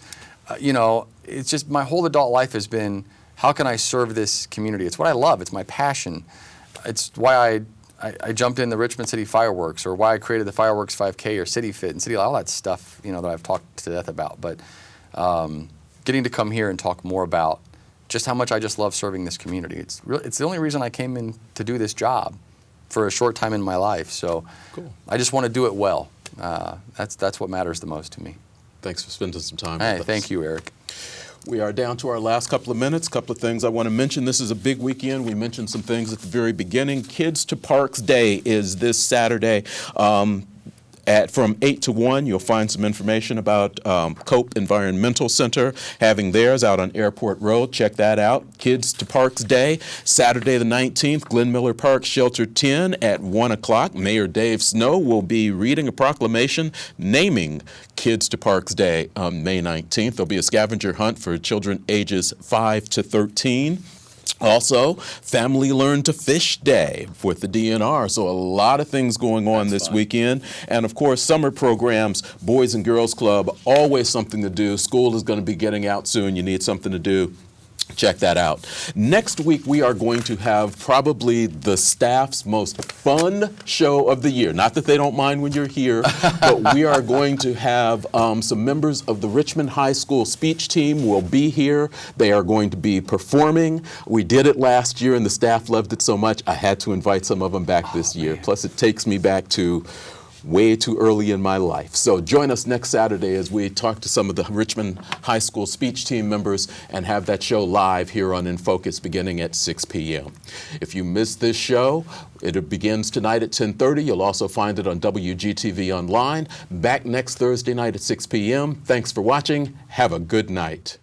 It's just my whole adult life has been, how can I serve this community? It's what I love. It's my passion. It's why I jumped in the Richmond City Fireworks, or why I created the Fireworks 5K or City Fit and City, all that stuff, that I've talked to death about. But getting to come here and talk more about just how much I just love serving this community. It's the only reason I came in to do this job for a short time in my life. So cool. I just want to do it well. That's what matters the most to me. Thanks for spending some time with us. Hey, thank you, Eric. We are down to our last couple of minutes. Couple of things I want to mention. This is a big weekend. We mentioned some things at the very beginning. Kids to Parks Day is this Saturday. From 8 to 1, you'll find some information about Cope Environmental Center having theirs out on Airport Road. Check that out. Kids to Parks Day, Saturday the 19th, Glenn Miller Park, Shelter 10 at 1 o'clock. Mayor Dave Snow will be reading a proclamation naming Kids to Parks Day on May 19th. There'll be a scavenger hunt for children ages 5 to 13. Also, Family Learn to Fish Day with the DNR. So a lot of things going on this weekend. And of course, summer programs, Boys and Girls Club, always something to do. School is going to be getting out soon. You need something to do. Check that out. Next week, we are going to have probably the staff's most fun show of the year. Not that they don't mind when you're here, but we are going to have some members of the Richmond High School speech team will be here. They are going to be performing. We did it last year, and the staff loved it so much, I had to invite some of them back this year. Man. Plus, it takes me back to way too early in my life. So join us next Saturday as we talk to some of the Richmond High School speech team members and have that show live here on In Focus beginning at 6 p.m. If you missed this show, it begins tonight at 10:30. You'll also find it on WGTV online. Back next Thursday night at 6 p.m. Thanks for watching. Have a good night.